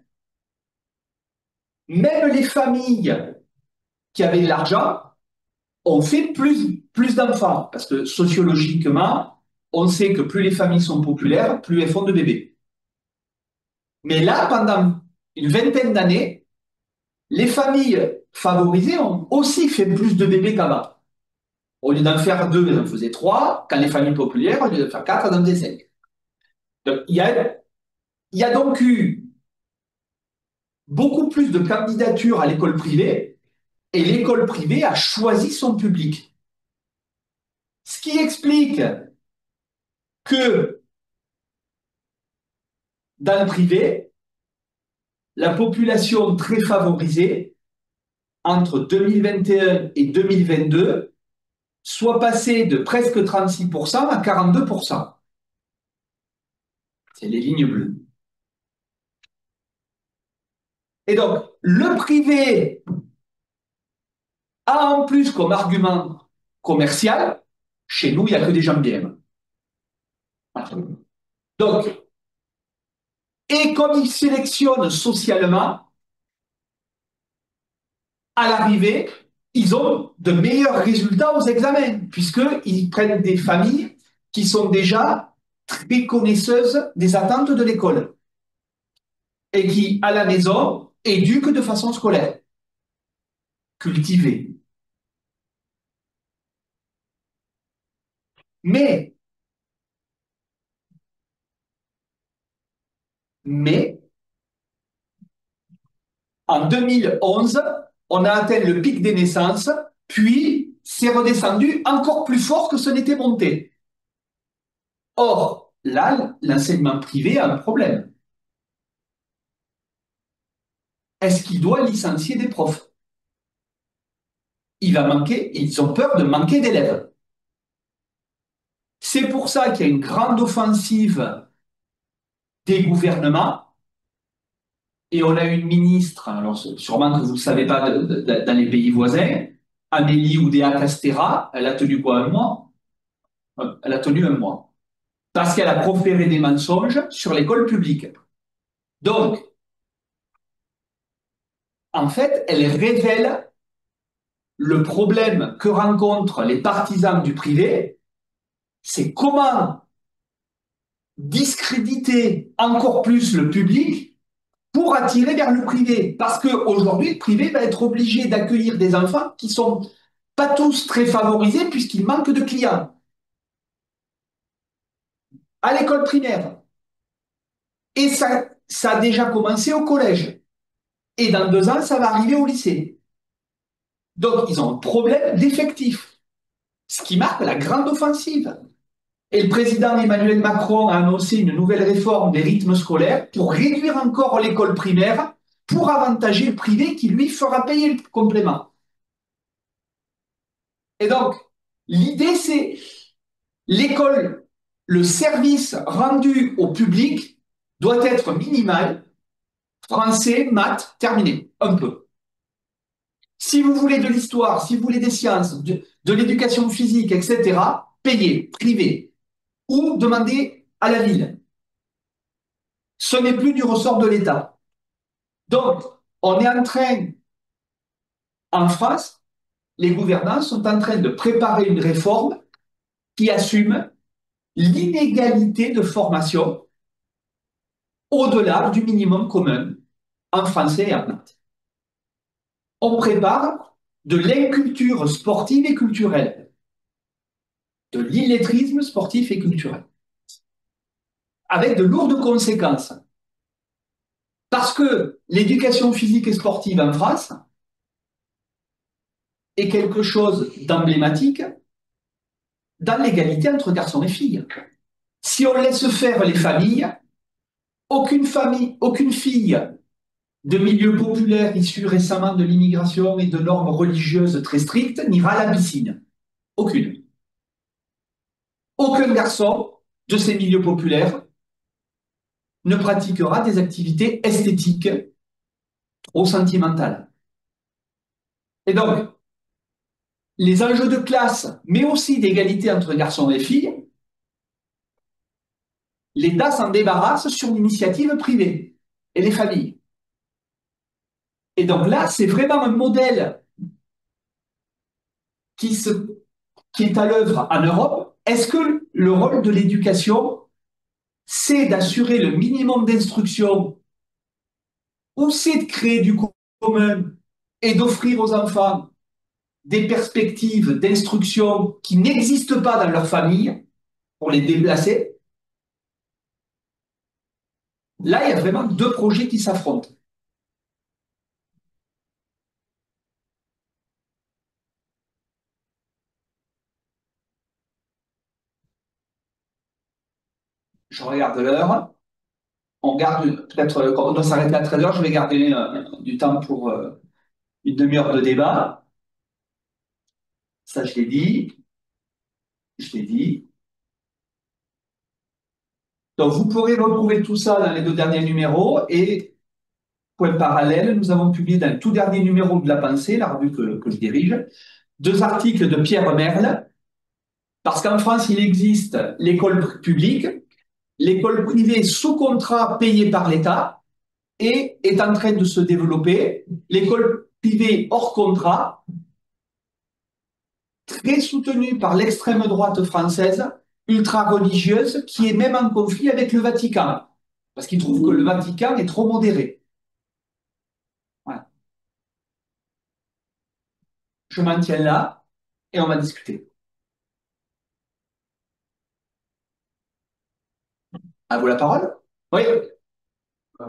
même les familles qui avaient de l'argent ont fait plus d'enfants. Parce que sociologiquement, on sait que plus les familles sont populaires, plus elles font de bébés. Mais là, pendant une vingtaine d'années, les familles favorisées ont aussi fait plus de bébés qu'avant. Au lieu d'en faire deux, elles en faisaient trois. Quand les familles populaires, au lieu d'en faire quatre, elles en faisaient cinq. Donc, il y a donc eu beaucoup plus de candidatures à l'école privée et l'école privée a choisi son public. Ce qui explique que dans le privé, la population très favorisée, entre 2021 et 2022, soit passée de presque 36% à 42%. C'est les lignes bleues. Et donc, le privé a en plus comme argument commercial, chez nous, il n'y a que des gens bien. Donc, et comme ils sélectionnent socialement, à l'arrivée, ils ont de meilleurs résultats aux examens, puisqu'ils prennent des familles qui sont déjà très connaisseuses des attentes de l'école et qui, à la maison, éduquent de façon scolaire, cultivée. Mais, mais, en 2011, on a atteint le pic des naissances, puis c'est redescendu encore plus fort que ce n'était monté. Or, là, l'enseignement privé a un problème. Est-ce qu'il doit licencier des profs? Il va manquer, ils ont peur de manquer d'élèves. C'est pour ça qu'il y a une grande offensive des gouvernements et on a une ministre, alors sûrement que vous ne savez pas dans les pays voisins, Amélie Oudéa-Castéra, elle a tenu quoi, un mois? Elle a tenu un mois. Parce qu'elle a proféré des mensonges sur l'école publique. Donc, en fait, elle révèle le problème que rencontrent les partisans du privé, c'est comment discréditer encore plus le public pour attirer vers le privé. Parce qu'aujourd'hui, le privé va être obligé d'accueillir des enfants qui ne sont pas tous très favorisés puisqu'il manque de clients à l'école primaire. Et ça a déjà commencé au collège. Et dans 2 ans, ça va arriver au lycée. Donc, ils ont un problème d'effectifs, ce qui marque la grande offensive. Et le président Emmanuel Macron a annoncé une nouvelle réforme des rythmes scolaires pour réduire encore l'école primaire, pour avantager le privé qui, lui, fera payer le complément. Et donc, l'idée, c'est l'école, le service rendu au public doit être minimal, français, maths, terminé, un peu. Si vous voulez de l'histoire, si vous voulez des sciences, de l'éducation physique, etc., payez, privé, ou demandez à la ville. Ce n'est plus du ressort de l'État. Donc, on est en train, en France, les gouvernants sont en train de préparer une réforme qui assume l'inégalité de formation au-delà du minimum commun en français et en maths. On prépare de l'inculture sportive et culturelle, de l'illettrisme sportif et culturel, avec de lourdes conséquences. Parce que l'éducation physique et sportive en France est quelque chose d'emblématique dans l'égalité entre garçons et filles. Si on laisse faire les familles, aucune fille de milieux populaires issus récemment de l'immigration et de normes religieuses très strictes n'ira à la piscine. Aucune. Aucun garçon de ces milieux populaires ne pratiquera des activités esthétiques trop sentimentales. Et donc, les enjeux de classe, mais aussi d'égalité entre garçons et filles, l'État s'en débarrasse sur l'initiative privée et les familles. Et donc là, c'est vraiment un modèle qui, se, qui est à l'œuvre en Europe. Est-ce que le rôle de l'éducation, c'est d'assurer le minimum d'instruction ou c'est de créer du commun et d'offrir aux enfants des perspectives d'instruction qui n'existent pas dans leur famille pour les déplacer? Là, il y a vraiment 2 projets qui s'affrontent. Je regarde l'heure. On garde peut-être, on doit s'arrêter à 13 heures. Je vais garder du temps pour une demi-heure de débat. Ça, je l'ai dit. Je l'ai dit. Donc, vous pourrez retrouver tout ça dans les 2 derniers numéros et point parallèle, nous avons publié dans le tout dernier numéro de La Pensée, la revue que je dirige, deux articles de Pierre Merle, parce qu'en France, il existe l'école publique, l'école privée sous contrat payée par l'État, et est en train de se développer l'école privée hors contrat, très soutenue par l'extrême droite française, ultra-religieuse, qui est même en conflit avec le Vatican, parce qu'ils trouvent que le Vatican est trop modéré. Voilà. Je m'en tiens là, et on va discuter. À vous la parole. Oui. Je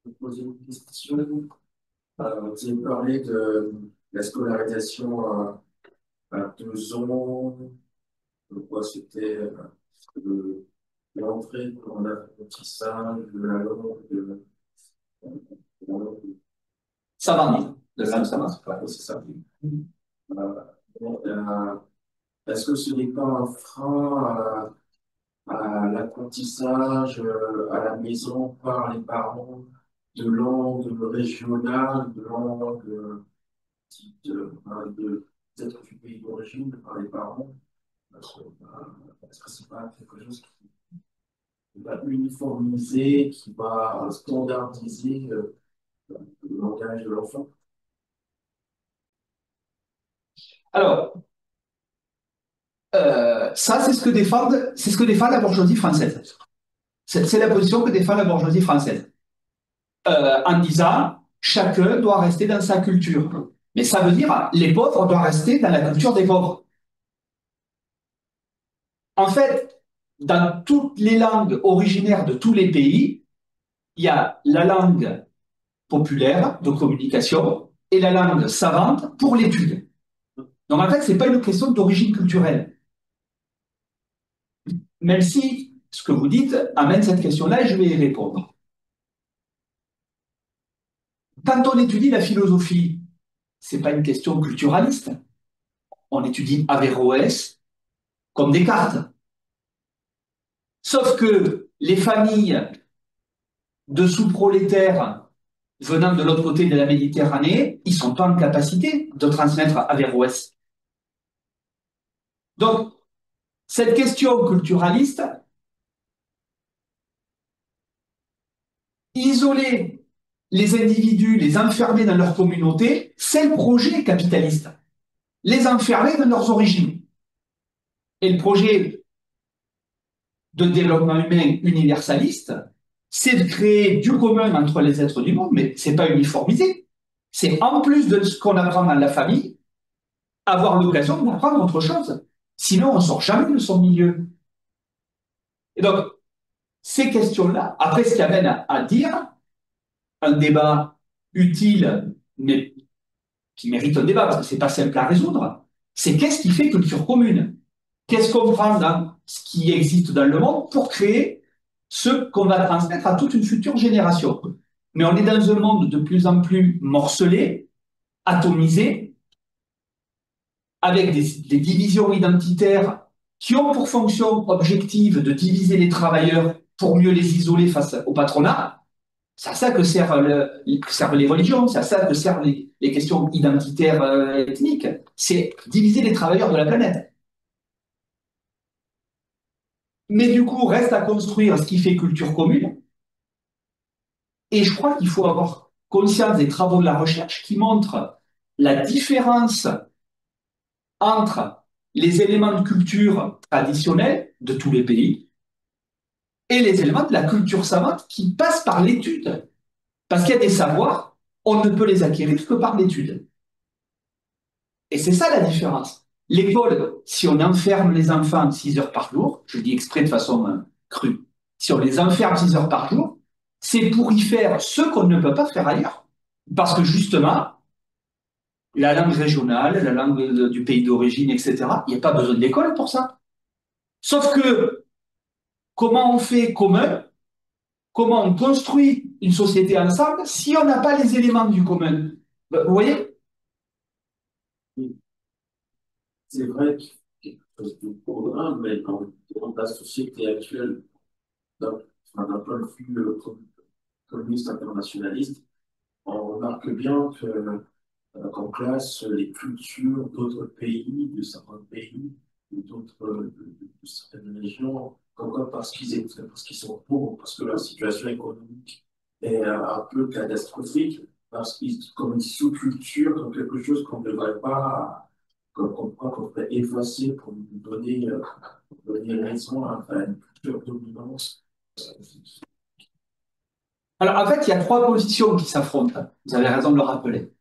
vais poser une question. Vous avez parlé de la scolarisation à 2 ans. Quoi, c'était de l'entrée en apprentissage de la langue. La langue. Ça va, dire. De la ça va. Ouais, c'est ça. Bon, est-ce que ce n'est pas un frein à l'apprentissage à la maison par les parents de langue régionale, de langue peut-être du pays d'origine par les parents? Est-ce que c'est pas quelque chose qui va uniformiser, qui va standardiser le langage de l'enfant? Alors, ça, c'est ce que défend la bourgeoisie française. C'est la position que défend la bourgeoisie française. En disant, chacun doit rester dans sa culture. Mais ça veut dire, les pauvres doivent rester dans la culture des pauvres. En fait, dans toutes les langues originaires de tous les pays, il y a la langue populaire de communication et la langue savante pour l'étude. Donc en fait, ce n'est pas une question d'origine culturelle. Même si ce que vous dites amène cette question-là et je vais y répondre. Quand on étudie la philosophie, ce n'est pas une question culturaliste. On étudie Averroès comme Descartes. Sauf que les familles de sous-prolétaires venant de l'autre côté de la Méditerranée, ils ne sont pas en capacité de transmettre Averroès. Donc, cette question culturaliste, isoler les individus, les enfermer dans leur communauté, c'est le projet capitaliste. Les enfermer dans leurs origines. Et le projet de développement humain universaliste, c'est de créer du commun entre les êtres du monde, mais ce n'est pas uniformisé. C'est en plus de ce qu'on apprend dans la famille, avoir l'occasion d'apprendre autre chose. Sinon, on ne sort jamais de son milieu. Et donc, ces questions-là, après, ce qui amène à dire un débat utile, mais qui mérite un débat, parce que ce n'est pas simple à résoudre, c'est qu'est-ce qui fait culture commune? Qu'est-ce qu'on prend dans ce qui existe dans le monde pour créer ce qu'on va transmettre à toute une future génération? Mais on est dans un monde de plus en plus morcelé, atomisé, avec des divisions identitaires qui ont pour fonction objective de diviser les travailleurs pour mieux les isoler face au patronat. C'est à ça que servent les religions, c'est à ça que servent les questions identitaires ethniques. C'est diviser les travailleurs de la planète. Mais du coup, reste à construire ce qui fait culture commune. Et je crois qu'il faut avoir conscience des travaux de la recherche qui montrent la différence entre les éléments de culture traditionnels de tous les pays et les éléments de la culture savante qui passent par l'étude. Parce qu'il y a des savoirs, on ne peut les acquérir que par l'étude. Et c'est ça la différence. L'école, si on enferme les enfants 6 heures par jour, je dis exprès de façon crue, si on les enferme 6 heures par jour, c'est pour y faire ce qu'on ne peut pas faire ailleurs. Parce que justement, la langue régionale, la langue du pays d'origine, etc., il n'y a pas besoin d'école pour ça. Sauf que, comment on fait commun, comment on construit une société ensemble si on n'a pas les éléments du commun? Vous voyez? C'est vrai que quelque chose de programme, mais dans la société actuelle, d'un point de vue communiste internationaliste, on remarque bien qu'on classe les cultures d'autres pays, de certains pays, de certaines régions, comme quoi parce qu'ils sont pauvres, parce que leur situation économique est un peu catastrophique, parce qu'ils comme une sous-culture, comme quelque chose qu'on ne devrait pas, qu'on devrait effacer pour donner raison à une culture dominante. Alors, en fait, il y a trois positions qui s'affrontent. Vous avez raison de le rappeler.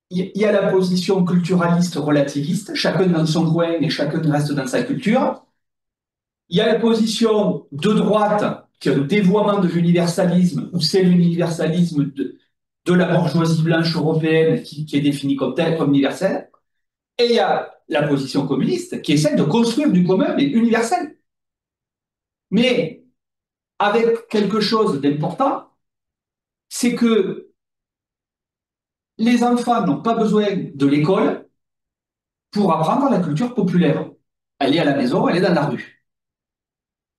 Il y a la position culturaliste relativiste, chacun dans son coin et chacun reste dans sa culture. Il y a la position de droite, qui est le dévoiement de l'universalisme, où c'est l'universalisme de la bourgeoisie blanche européenne qui est définie comme tel, comme universel. Et il y a la position communiste, qui est celle de construire du commun, mais universel. Mais avec quelque chose d'important, c'est que les enfants n'ont pas besoin de l'école pour apprendre la culture populaire. Elle est à la maison, elle est dans la rue.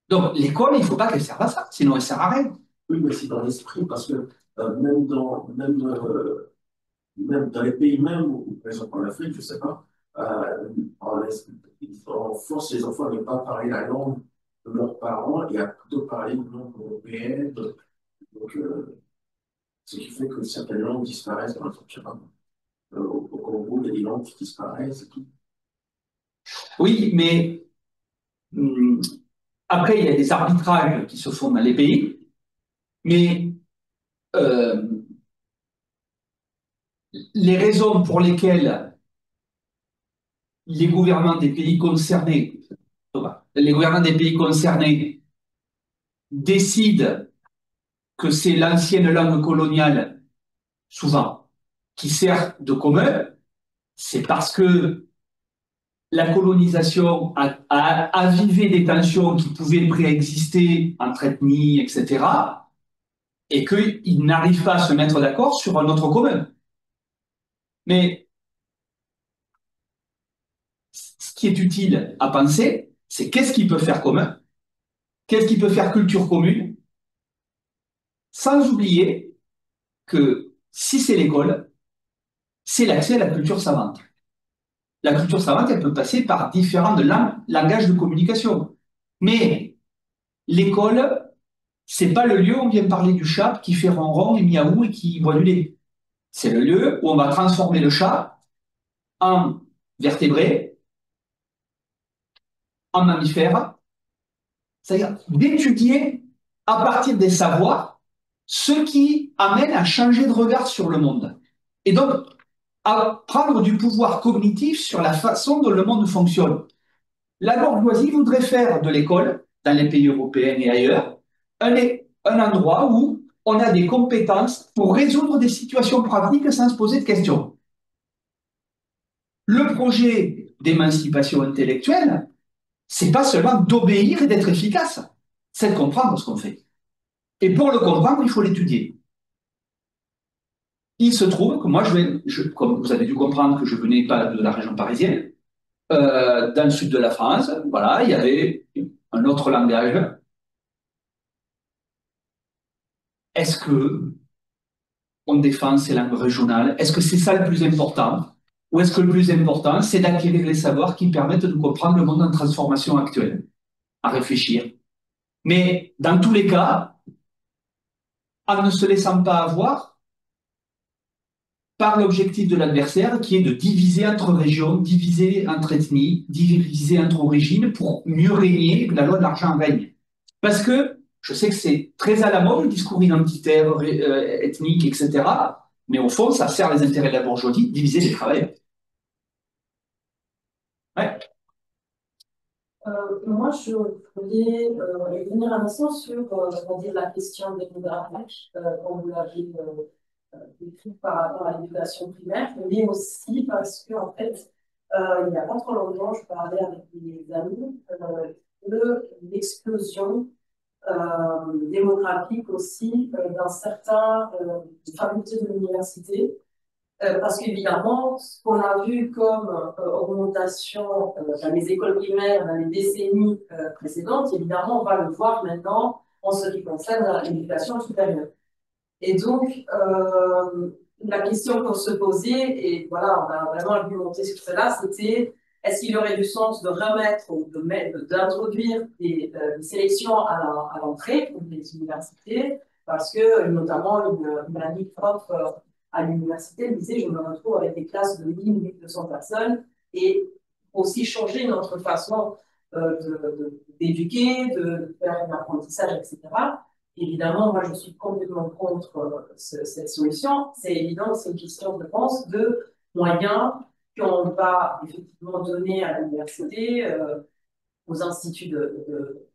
Donc l'école, il ne faut pas qu'elle serve à ça, sinon elle ne sert à rien. Oui, mais c'est dans l'esprit, parce que même dans les pays même, ou par exemple en Afrique, je ne sais pas, on force les enfants à ne pas parler la langue de leurs parents et à plutôt parler une langue européenne. Donc, ce qui fait que certaines langues disparaissent dans le je sais pas, au Congo, il y a des langues qui disparaissent et tout. Oui, mais après, il y a des arbitrages qui se font dans les pays, mais euh, les raisons pour lesquelles les gouvernements des pays concernés, les gouvernements des pays concernés décident que c'est l'ancienne langue coloniale, souvent, qui sert de commun, c'est parce que la colonisation a avivé des tensions qui pouvaient préexister entre ethnies, etc., et qu'ils n'arrivent pas à se mettre d'accord sur un autre commun. Mais ce qui est utile à penser, c'est qu'est-ce qui peut faire commun, qu'est-ce qui peut faire culture commune, sans oublier que si c'est l'école, c'est l'accès à la culture savante. La culture savante, elle peut passer par différents langages de communication. Mais l'école, c'est pas le lieu où on vient parler du chat qui fait ronron et miaou et qui boit du lait. C'est le lieu où on va transformer le chat en vertébré, en mammifère, c'est-à-dire d'étudier à partir des savoirs ce qui amène à changer de regard sur le monde. Et donc, à prendre du pouvoir cognitif sur la façon dont le monde fonctionne. La bourgeoisie voudrait faire de l'école, dans les pays européens et ailleurs, un endroit où on a des compétences pour résoudre des situations pratiques sans se poser de questions. Le projet d'émancipation intellectuelle, c'est pas seulement d'obéir et d'être efficace, c'est de comprendre ce qu'on fait. Et pour le comprendre, il faut l'étudier. Il se trouve que moi, comme vous avez dû comprendre que je venais pas de la région parisienne, dans le sud de la France, voilà, il y avait un autre langage. Est-ce que on défend ces langues régionales? Est-ce que c'est ça le plus important? Ou est-ce que le plus important, c'est d'acquérir les savoirs qui permettent de comprendre le monde en transformation actuelle? À réfléchir. Mais dans tous les cas, en ne se laissant pas avoir par l'objectif de l'adversaire qui est de diviser entre régions, diviser entre ethnies, diviser entre origines pour mieux régner, que la loi de l'argent règne. Parce que je sais que c'est très à la mode le discours identitaire, ethnique, etc. Mais au fond, ça sert les intérêts de la bourgeoisie, diviser les travailleurs. Ouais. Moi, je voulais revenir un instant sur on va dire, la question démographique, comme vous l'avez décrit par rapport à l'éducation primaire, mais aussi parce que, en fait, il n'y a pas trop longtemps, je parlais avec des amis de l'explosion démographique aussi dans certains facultés de l'université. Parce qu'évidemment, ce qu'on a vu comme augmentation dans les écoles primaires dans les décennies précédentes, évidemment, on va le voir maintenant en ce qui concerne l'éducation supérieure. Et donc, la question qu'on se posait, et voilà, on a vraiment argumenté sur cela, c'était est-ce qu'il y aurait du sens de remettre ou d'introduire des sélections à l'entrée pour les universités, parce que notamment une amie prof à l'université me disait je me retrouve avec des classes de 1 200 personnes et aussi changer notre façon d'éduquer, de faire un apprentissage, etc. Évidemment, moi, je suis complètement contre cette solution. C'est évident, c'est une question, je pense, de moyens qu'on va effectivement donner à l'université, aux instituts de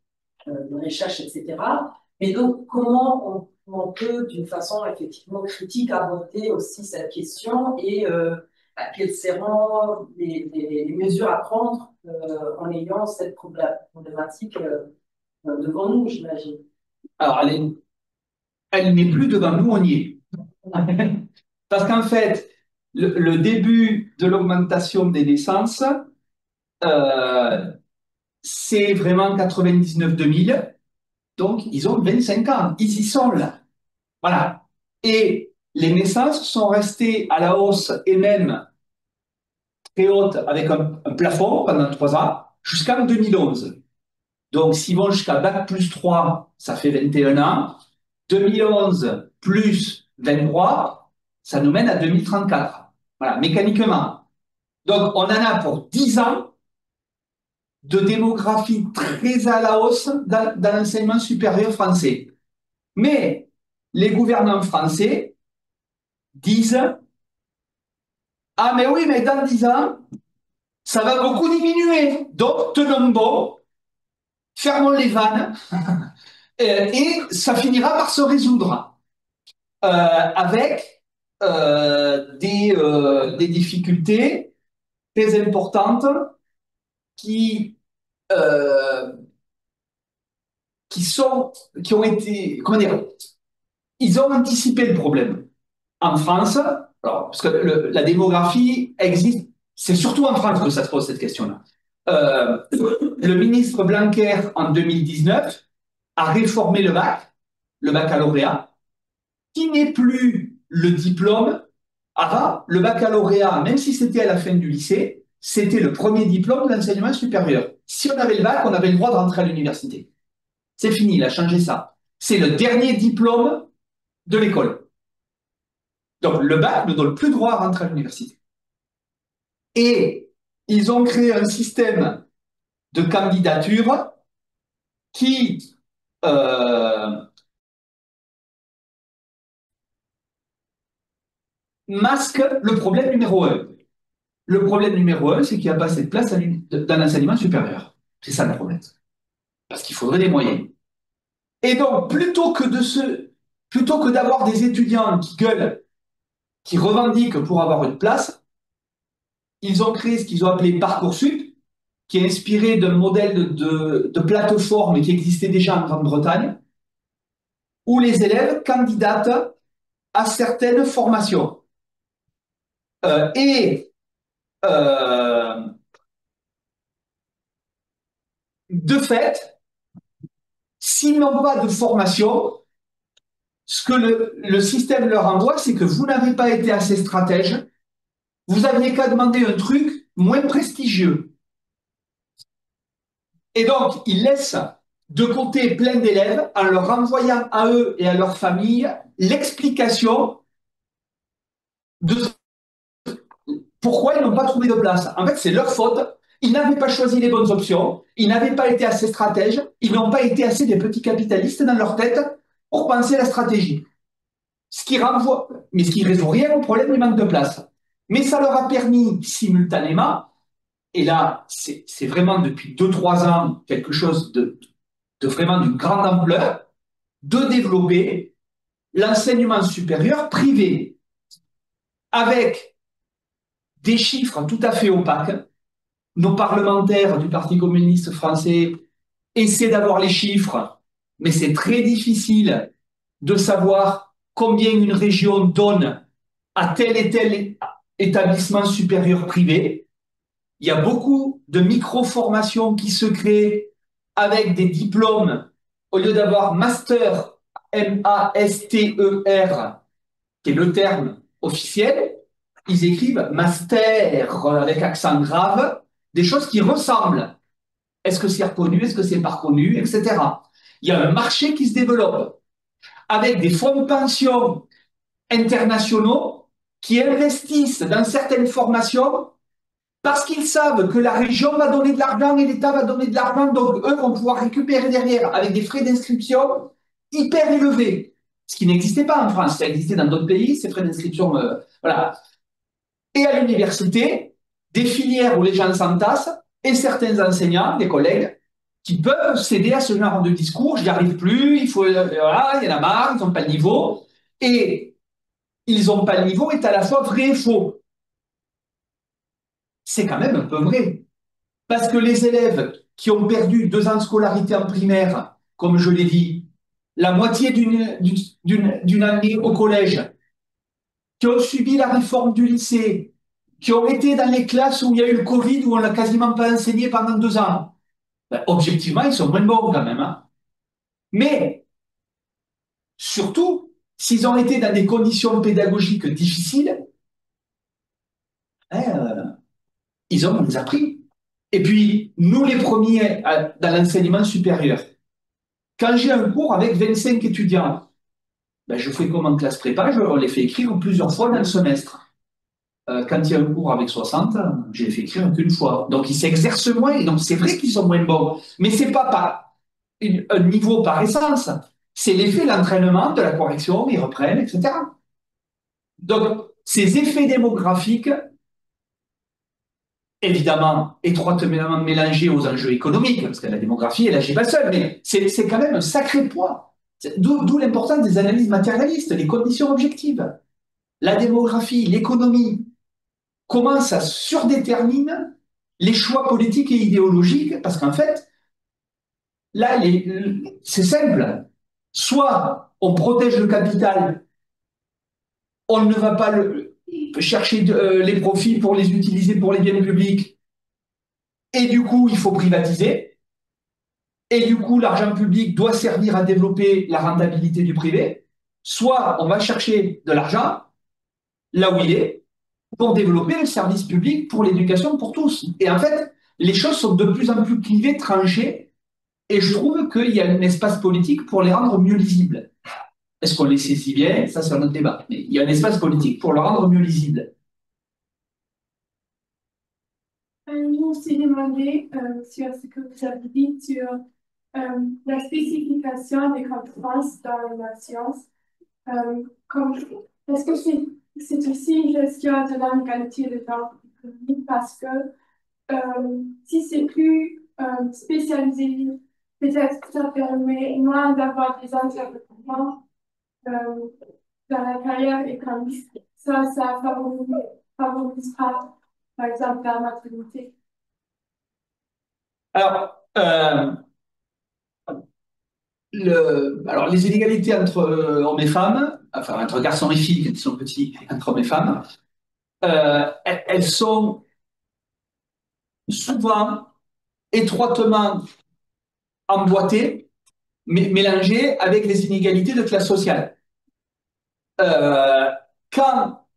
recherche, etc. Mais donc, comment on peut, d'une façon effectivement critique, aborder aussi cette question et quelles seront les mesures à prendre en ayant cette problématique devant nous, j'imagine. Alors, elle n'est plus devant nous, on y est. Parce qu'en fait, le début de l'augmentation des naissances, c'est vraiment 99-2000. Donc, ils ont 25 ans. Ils y sont là. Voilà. Et les naissances sont restées à la hausse et même très hautes avec un plafond pendant 3 ans jusqu'en 2011. Donc, s'ils vont jusqu'à Bac plus 3, ça fait 21 ans. 2011 plus 23, ça nous mène à 2034. Voilà, mécaniquement. Donc, on en a pour 10 ans de démographie très à la hausse dans l'enseignement supérieur français. Mais les gouvernants français disent ah, mais oui, mais dans 10 ans, ça va beaucoup diminuer. Donc, tenons bon, fermons les vannes, et ça finira par se résoudre avec des difficultés très importantes qui, euh, qui ont été, comment dire, ils ont anticipé le problème. En France, alors, parce que la démographie existe, c'est surtout en France que ça se pose cette question-là. Le ministre Blanquer, en 2019, a réformé le baccalauréat, qui n'est plus le diplôme. Avant, le baccalauréat, même si c'était à la fin du lycée, c'était le premier diplôme de l'enseignement supérieur. Si on avait le bac, on avait le droit de rentrer à l'université. C'est fini, il a changé ça. C'est le dernier diplôme de l'école. Donc, le bac ne donne plus droit à rentrer à l'université. Et ils ont créé un système de candidature qui masque le problème numéro un. Le problème numéro un, c'est qu'il n'y a pas assez de place dans l'enseignement supérieur. C'est ça le problème. Parce qu'il faudrait des moyens. Et donc, plutôt que d'avoir des étudiants qui gueulent, qui revendiquent pour avoir une place, ils ont créé ce qu'ils ont appelé Parcoursup, qui est inspiré d'un modèle de plateforme qui existait déjà en Grande-Bretagne, où les élèves candidatent à certaines formations. Et de fait, s'ils n'ont pas de formation, ce que le système leur envoie, c'est que vous n'avez pas été assez stratège, vous n'aviez qu'à demander un truc moins prestigieux. Et donc, ils laissent de côté plein d'élèves en leur envoyant à eux et à leurs familles l'explication de pourquoi ils n'ont pas trouvé de place. En fait, c'est leur faute. Ils n'avaient pas choisi les bonnes options, ils n'avaient pas été assez stratèges, ils n'ont pas été assez des petits capitalistes dans leur tête pour penser à la stratégie. Ce qui renvoie, mais ce qui ne résout rien au problème du manque de place. Mais ça leur a permis simultanément, et là, c'est vraiment depuis 2-3 ans quelque chose de vraiment d'une grande ampleur, de développer l'enseignement supérieur privé avec des chiffres tout à fait opaques. Nos parlementaires du Parti communiste français essaient d'avoir les chiffres, mais c'est très difficile de savoir combien une région donne à tel et tel établissement supérieur privé. Il y a beaucoup de micro-formations qui se créent avec des diplômes au lieu d'avoir master, M-A-S-T-E-R, qui est le terme officiel, ils écrivent master avec accent grave, des choses qui ressemblent. Est-ce que c'est reconnu, est-ce que c'est pas reconnu, etc. Il y a un marché qui se développe avec des fonds de pension internationaux qui investissent dans certaines formations parce qu'ils savent que la région va donner de l'argent et l'État va donner de l'argent, donc eux vont pouvoir récupérer derrière avec des frais d'inscription hyper élevés. Ce qui n'existait pas en France, ça existait dans d'autres pays, ces frais d'inscription, voilà. Et à l'université, des filières où les gens s'entassent et certains enseignants, des collègues, qui peuvent céder à ce genre de discours, j'y arrive plus, il faut, voilà, il y en a marre, ils n'ont pas le niveau. Et ils n'ont pas le niveau est à la fois vrai et faux. C'est quand même un peu vrai. Parce que les élèves qui ont perdu 2 ans de scolarité en primaire, comme je l'ai dit, la moitié d'une année au collège, qui ont subi la réforme du lycée, qui ont été dans les classes où il y a eu le Covid, où on n'a quasiment pas enseigné pendant 2 ans, ben, objectivement, ils sont moins bons quand même. Hein. Mais, surtout, s'ils ont été dans des conditions pédagogiques difficiles, hein, on les a pris. Et puis, nous les premiers dans l'enseignement supérieur, quand j'ai un cours avec 25 étudiants, ben, je fais comme en classe prépa, je les fais écrire plusieurs fois dans le semestre. Quand il y a un cours avec 60, je les fais écrire qu'une fois. Donc, ils s'exercent moins, et donc c'est vrai qu'ils sont moins bons. Mais c'est pas par un niveau par essence, c'est l'effet de l'entraînement, de la correction, ils reprennent, etc. Donc, ces effets démographiques, évidemment, étroitement mélangés aux enjeux économiques, parce que la démographie, elle n'agit pas seule, mais c'est quand même un sacré poids. D'où l'importance des analyses matérialistes, les conditions objectives. La démographie, l'économie, comment ça surdétermine les choix politiques et idéologiques, parce qu'en fait, là, c'est simple. Soit on protège le capital, on ne va pas chercher les profits pour les utiliser pour les biens publics, et du coup, il faut privatiser, et du coup, l'argent public doit servir à développer la rentabilité du privé. Soit on va chercher de l'argent là où il est, pour développer le service public pour l'éducation pour tous. Et en fait, les choses sont de plus en plus clivées, tranchées, et je trouve qu'il y a un espace politique pour les rendre mieux lisibles. Est-ce qu'on les saisit bien? Ça, c'est un autre débat. Mais il y a un espace politique pour le rendre mieux lisible. Je me suis demandé sur ce que vous avez dit sur la spécification des compétences dans la science. Est-ce que c'est aussi une gestion de l'inégalité de genre économique parce que si c'est plus spécialisé, peut-être que ça permet moins d'avoir des intervenants dans la carrière économique. Ça favorisera, par exemple, la maternité. Alors, les inégalités entre hommes et femmes, enfin entre garçons et filles quand ils sont petits, entre hommes et femmes, elles sont souvent étroitement emboîtées, mélangées avec les inégalités de classe sociale. Quand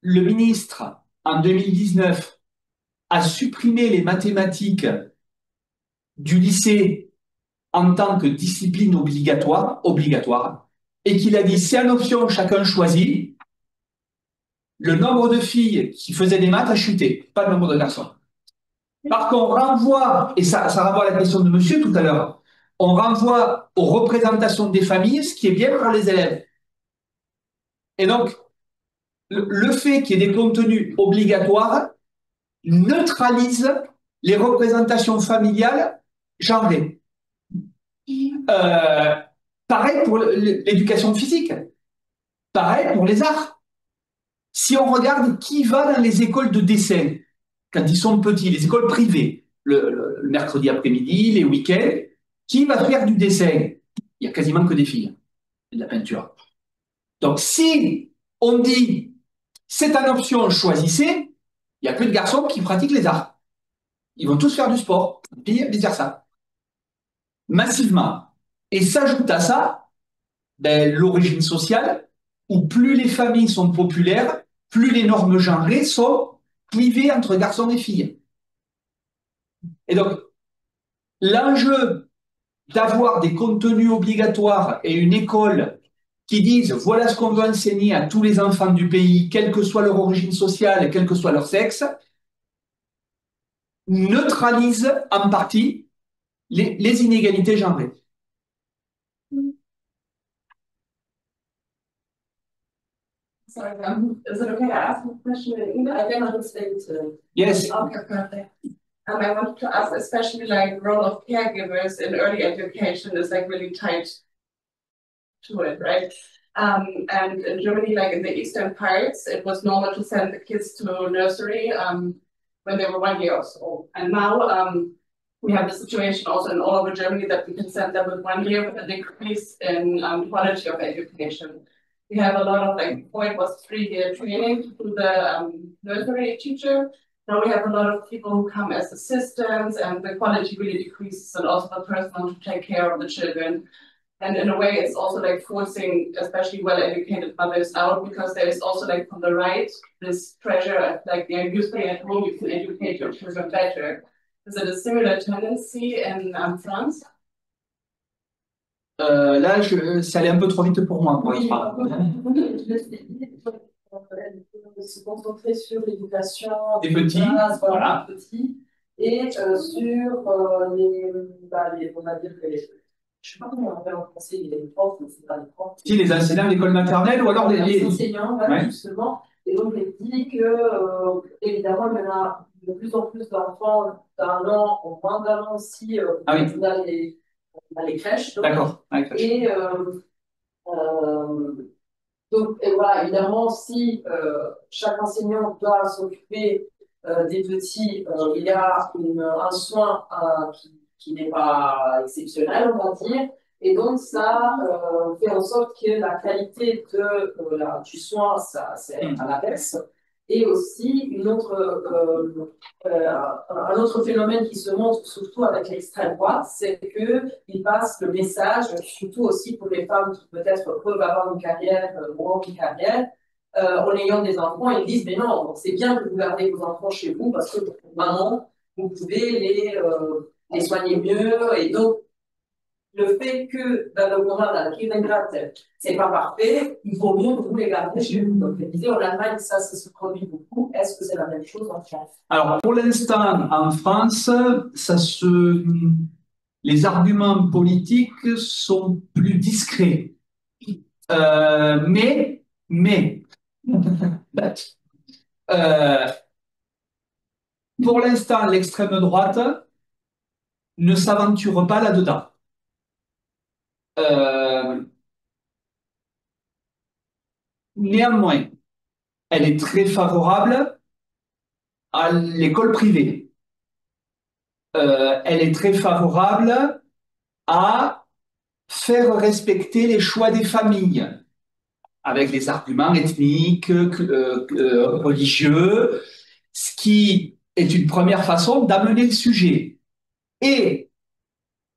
le ministre, en 2019, a supprimé les mathématiques du lycée en tant que discipline obligatoire, et qu'il a dit c'est en option, chacun choisit, le nombre de filles qui faisaient des maths a chuté, pas le nombre de garçons. Par contre, on renvoie, et ça renvoie à la question de monsieur tout à l'heure, on renvoie aux représentations des familles, ce qui est bien pour les élèves. Et donc, le fait qu'il y ait des contenus obligatoires neutralise les représentations familiales genrées. Pareil pour l'éducation physique, pareil pour les arts. Si on regarde qui va dans les écoles de dessin quand ils sont petits, les écoles privées, le mercredi après-midi, les week-ends, qui va faire du dessin? Il y a quasiment que des filles, de la peinture. Donc si on dit c'est en option, choisissez, il n'y a que de garçons qui pratiquent les arts. Ils vont tous faire du sport, puis vice-versa. Massivement. Et s'ajoute à ça l'origine sociale, où plus les familles sont populaires, plus les normes genrées sont clivées entre garçons et filles. Et donc, l'enjeu d'avoir des contenus obligatoires et une école qui disent voilà ce qu'on veut enseigner à tous les enfants du pays, quelle que soit leur origine sociale, quel que soit leur sexe, neutralise en partie les inégalités genrées. Sorry, is it okay to ask a question in English? I cannot translate. Yes. Okay, perfect. I wanted to ask, especially like role of caregivers in early education is like really tied to it, right? And in Germany, like in the eastern parts, it was normal to send the kids to nursery when they were 1 year old. And now we have the situation also in all over Germany that we can send them with 1 year with a decrease in quality of education. We have a lot of, like, before it was 3 year training to do the nursery teacher. Now we have a lot of people who come as assistants and the quality really decreases and also the personnel to take care of the children. And in a way, it's also like forcing, especially well-educated mothers out because there is also like from the right, this pressure of like, yeah, you stay at home, you can educate your children better. Is it a similar tendency in France? Là, ça allait un peu trop vite pour moi. Oui, se concentrer sur l'éducation des petits, voilà. Petits, et sur on va dire que je sais pas comment on appelle en français, les profs, mais c'est pas les profs. Si, les enseignants d'école maternelle ou alors les enseignants, ouais. Justement. Et donc, il dit que, évidemment, il y en a de plus en plus d'enfants d'1 an, ou moins d'1 an aussi, dans les crèches. D'accord. Et donc, et voilà, évidemment, si chaque enseignant doit s'occuper des petits, il y a un soin qui n'est pas exceptionnel, on va dire. Et donc, ça fait en sorte que la qualité du soin, c'est à la baisse. Et aussi, un autre phénomène qui se montre surtout avec l'extrême droite, c'est qu'il passe le message, surtout aussi pour les femmes qui peut-être peuvent avoir une carrière, une carrière, en ayant des enfants, ils disent mais non, c'est bien que vous gardez vos enfants chez vous parce que pour maman, vous pouvez les soigner mieux. Et donc, le fait que dans le programme dans le Kindergarten, c'est pas parfait, il vaut mieux que vous les gardez chez vous. Donc, je disais, en Allemagne, ça se produit beaucoup. Est-ce que c'est la même chose en France? Alors, pour l'instant, en France, les arguments politiques sont plus discrets. Mais pour l'instant, l'extrême droite ne s'aventure pas là-dedans. Néanmoins, elle est très favorable à l'école privée. Elle est très favorable à faire respecter les choix des familles, avec les arguments ethniques, religieux, ce qui est une première façon d'amener le sujet. Et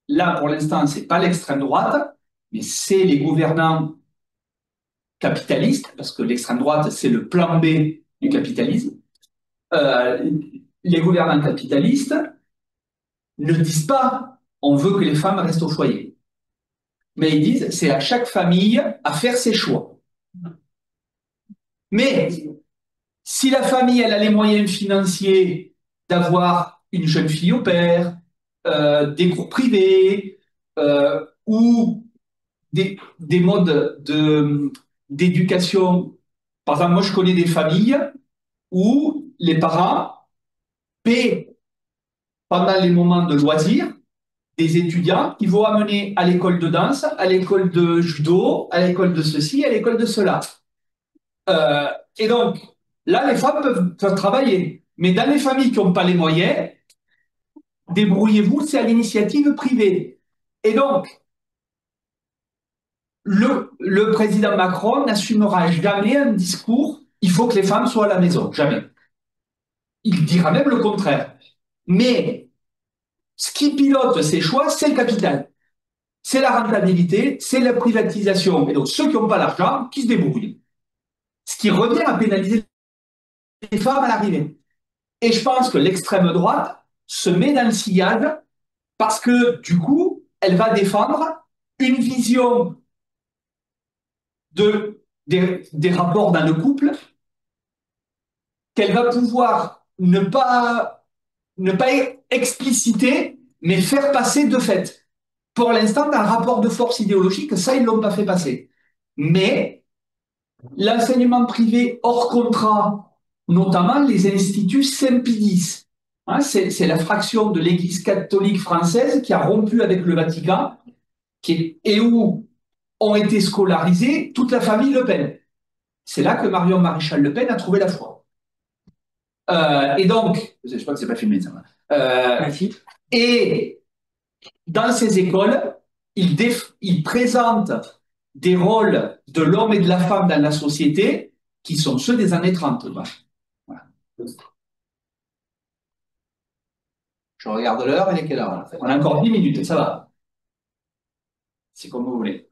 là, pour l'instant, ce n'est pas l'extrême droite, mais c'est les gouvernants capitalistes, parce que l'extrême droite, c'est le plan B du capitalisme. Les gouvernants capitalistes ne disent pas on veut que les femmes restent au foyer, mais ils disent c'est à chaque famille à faire ses choix. Mais si la famille elle a les moyens financiers d'avoir une jeune fille au pair, des cours privés ou des modes d'éducation, par exemple, moi je connais des familles où les parents paient pendant les moments de loisirs des étudiants qui vont amener à l'école de danse, à l'école de judo, à l'école de ceci, à l'école de cela. Et donc, là, les femmes peuvent travailler. Mais dans les familles qui n'ont pas les moyens, débrouillez-vous, c'est à l'initiative privée. Et donc, le président Macron n'assumera jamais un discours « il faut que les femmes soient à la maison ». Jamais. Il dira même le contraire. Mais ce qui pilote ces choix, c'est le capital. c'est la rentabilité, c'est la privatisation. Et donc, ceux qui n'ont pas l'argent, qui se débrouillent. Ce qui revient à pénaliser les femmes à l'arrivée. Et je pense que l'extrême droite se met dans le sillage parce que, du coup, elle va défendre une vision des rapports dans le couple qu'elle va pouvoir ne pas expliciter, mais faire passer de fait. Pour l'instant, dans le rapport de force idéologique, ça, ils ne l'ont pas fait passer. Mais l'enseignement privé hors contrat, notamment les instituts Saint-Pie X, hein, c'est la fraction de l'Église catholique française qui a rompu avec le Vatican et où ont été scolarisés toute la famille Le Pen. C'est là que Marion Maréchal Le Pen a trouvé la foi. Et donc, je crois que c'est pas filmé ça. Et dans ces écoles, ils présentent des rôles de l'homme et de la femme dans la société qui sont ceux des années 30. Voilà. Je regarde l'heure, il est quelle heure? On a encore 10 minutes, ça va. C'est comme vous voulez.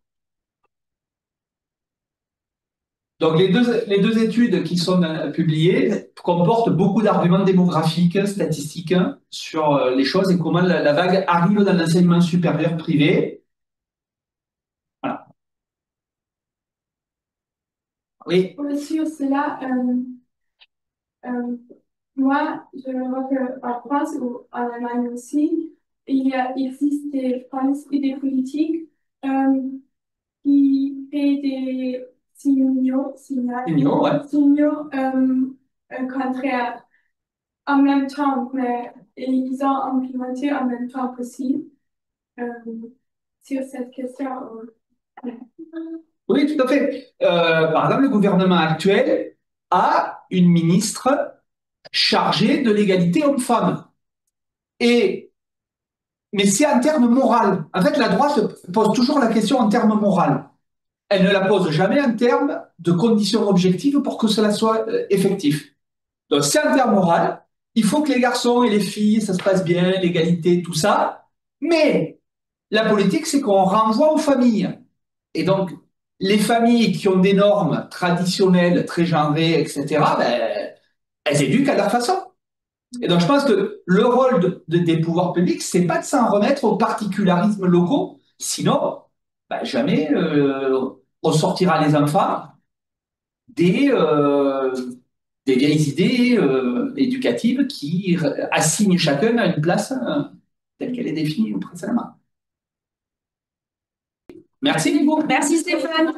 Donc, les deux études qui sont publiées comportent beaucoup d'arguments démographiques, statistiques sur les choses et comment la vague arrive dans l'enseignement supérieur privé. Voilà. Oui. Sur cela, moi, je vois qu'en France ou en Allemagne aussi, existe des France et des politiques qui créent des signaux contraires en même temps, mais ils ont implémenté en même temps possible sur cette question. Oui, tout à fait. Par exemple, le gouvernement actuel a une ministre chargée de l'égalité homme-femme. Mais c'est en termes moral. En fait, la droite pose toujours la question en termes moral. Elle ne la pose jamais en termes de conditions objectives pour que cela soit effectif. Donc, c'est en termes moral. Il faut que les garçons et les filles, ça se passe bien, l'égalité, tout ça. Mais la politique, c'est qu'on renvoie aux familles. Et donc, les familles qui ont des normes traditionnelles, très genrées, etc., ben, elles éduquent à leur façon. Et donc, je pense que le rôle des pouvoirs publics, c'est pas de s'en remettre aux particularismes locaux, sinon, ben, jamais on sortira les enfants des vieilles idées éducatives qui assignent chacun à une place telle qu'elle est définie précédemment. Merci, Nico. Merci Stéphane.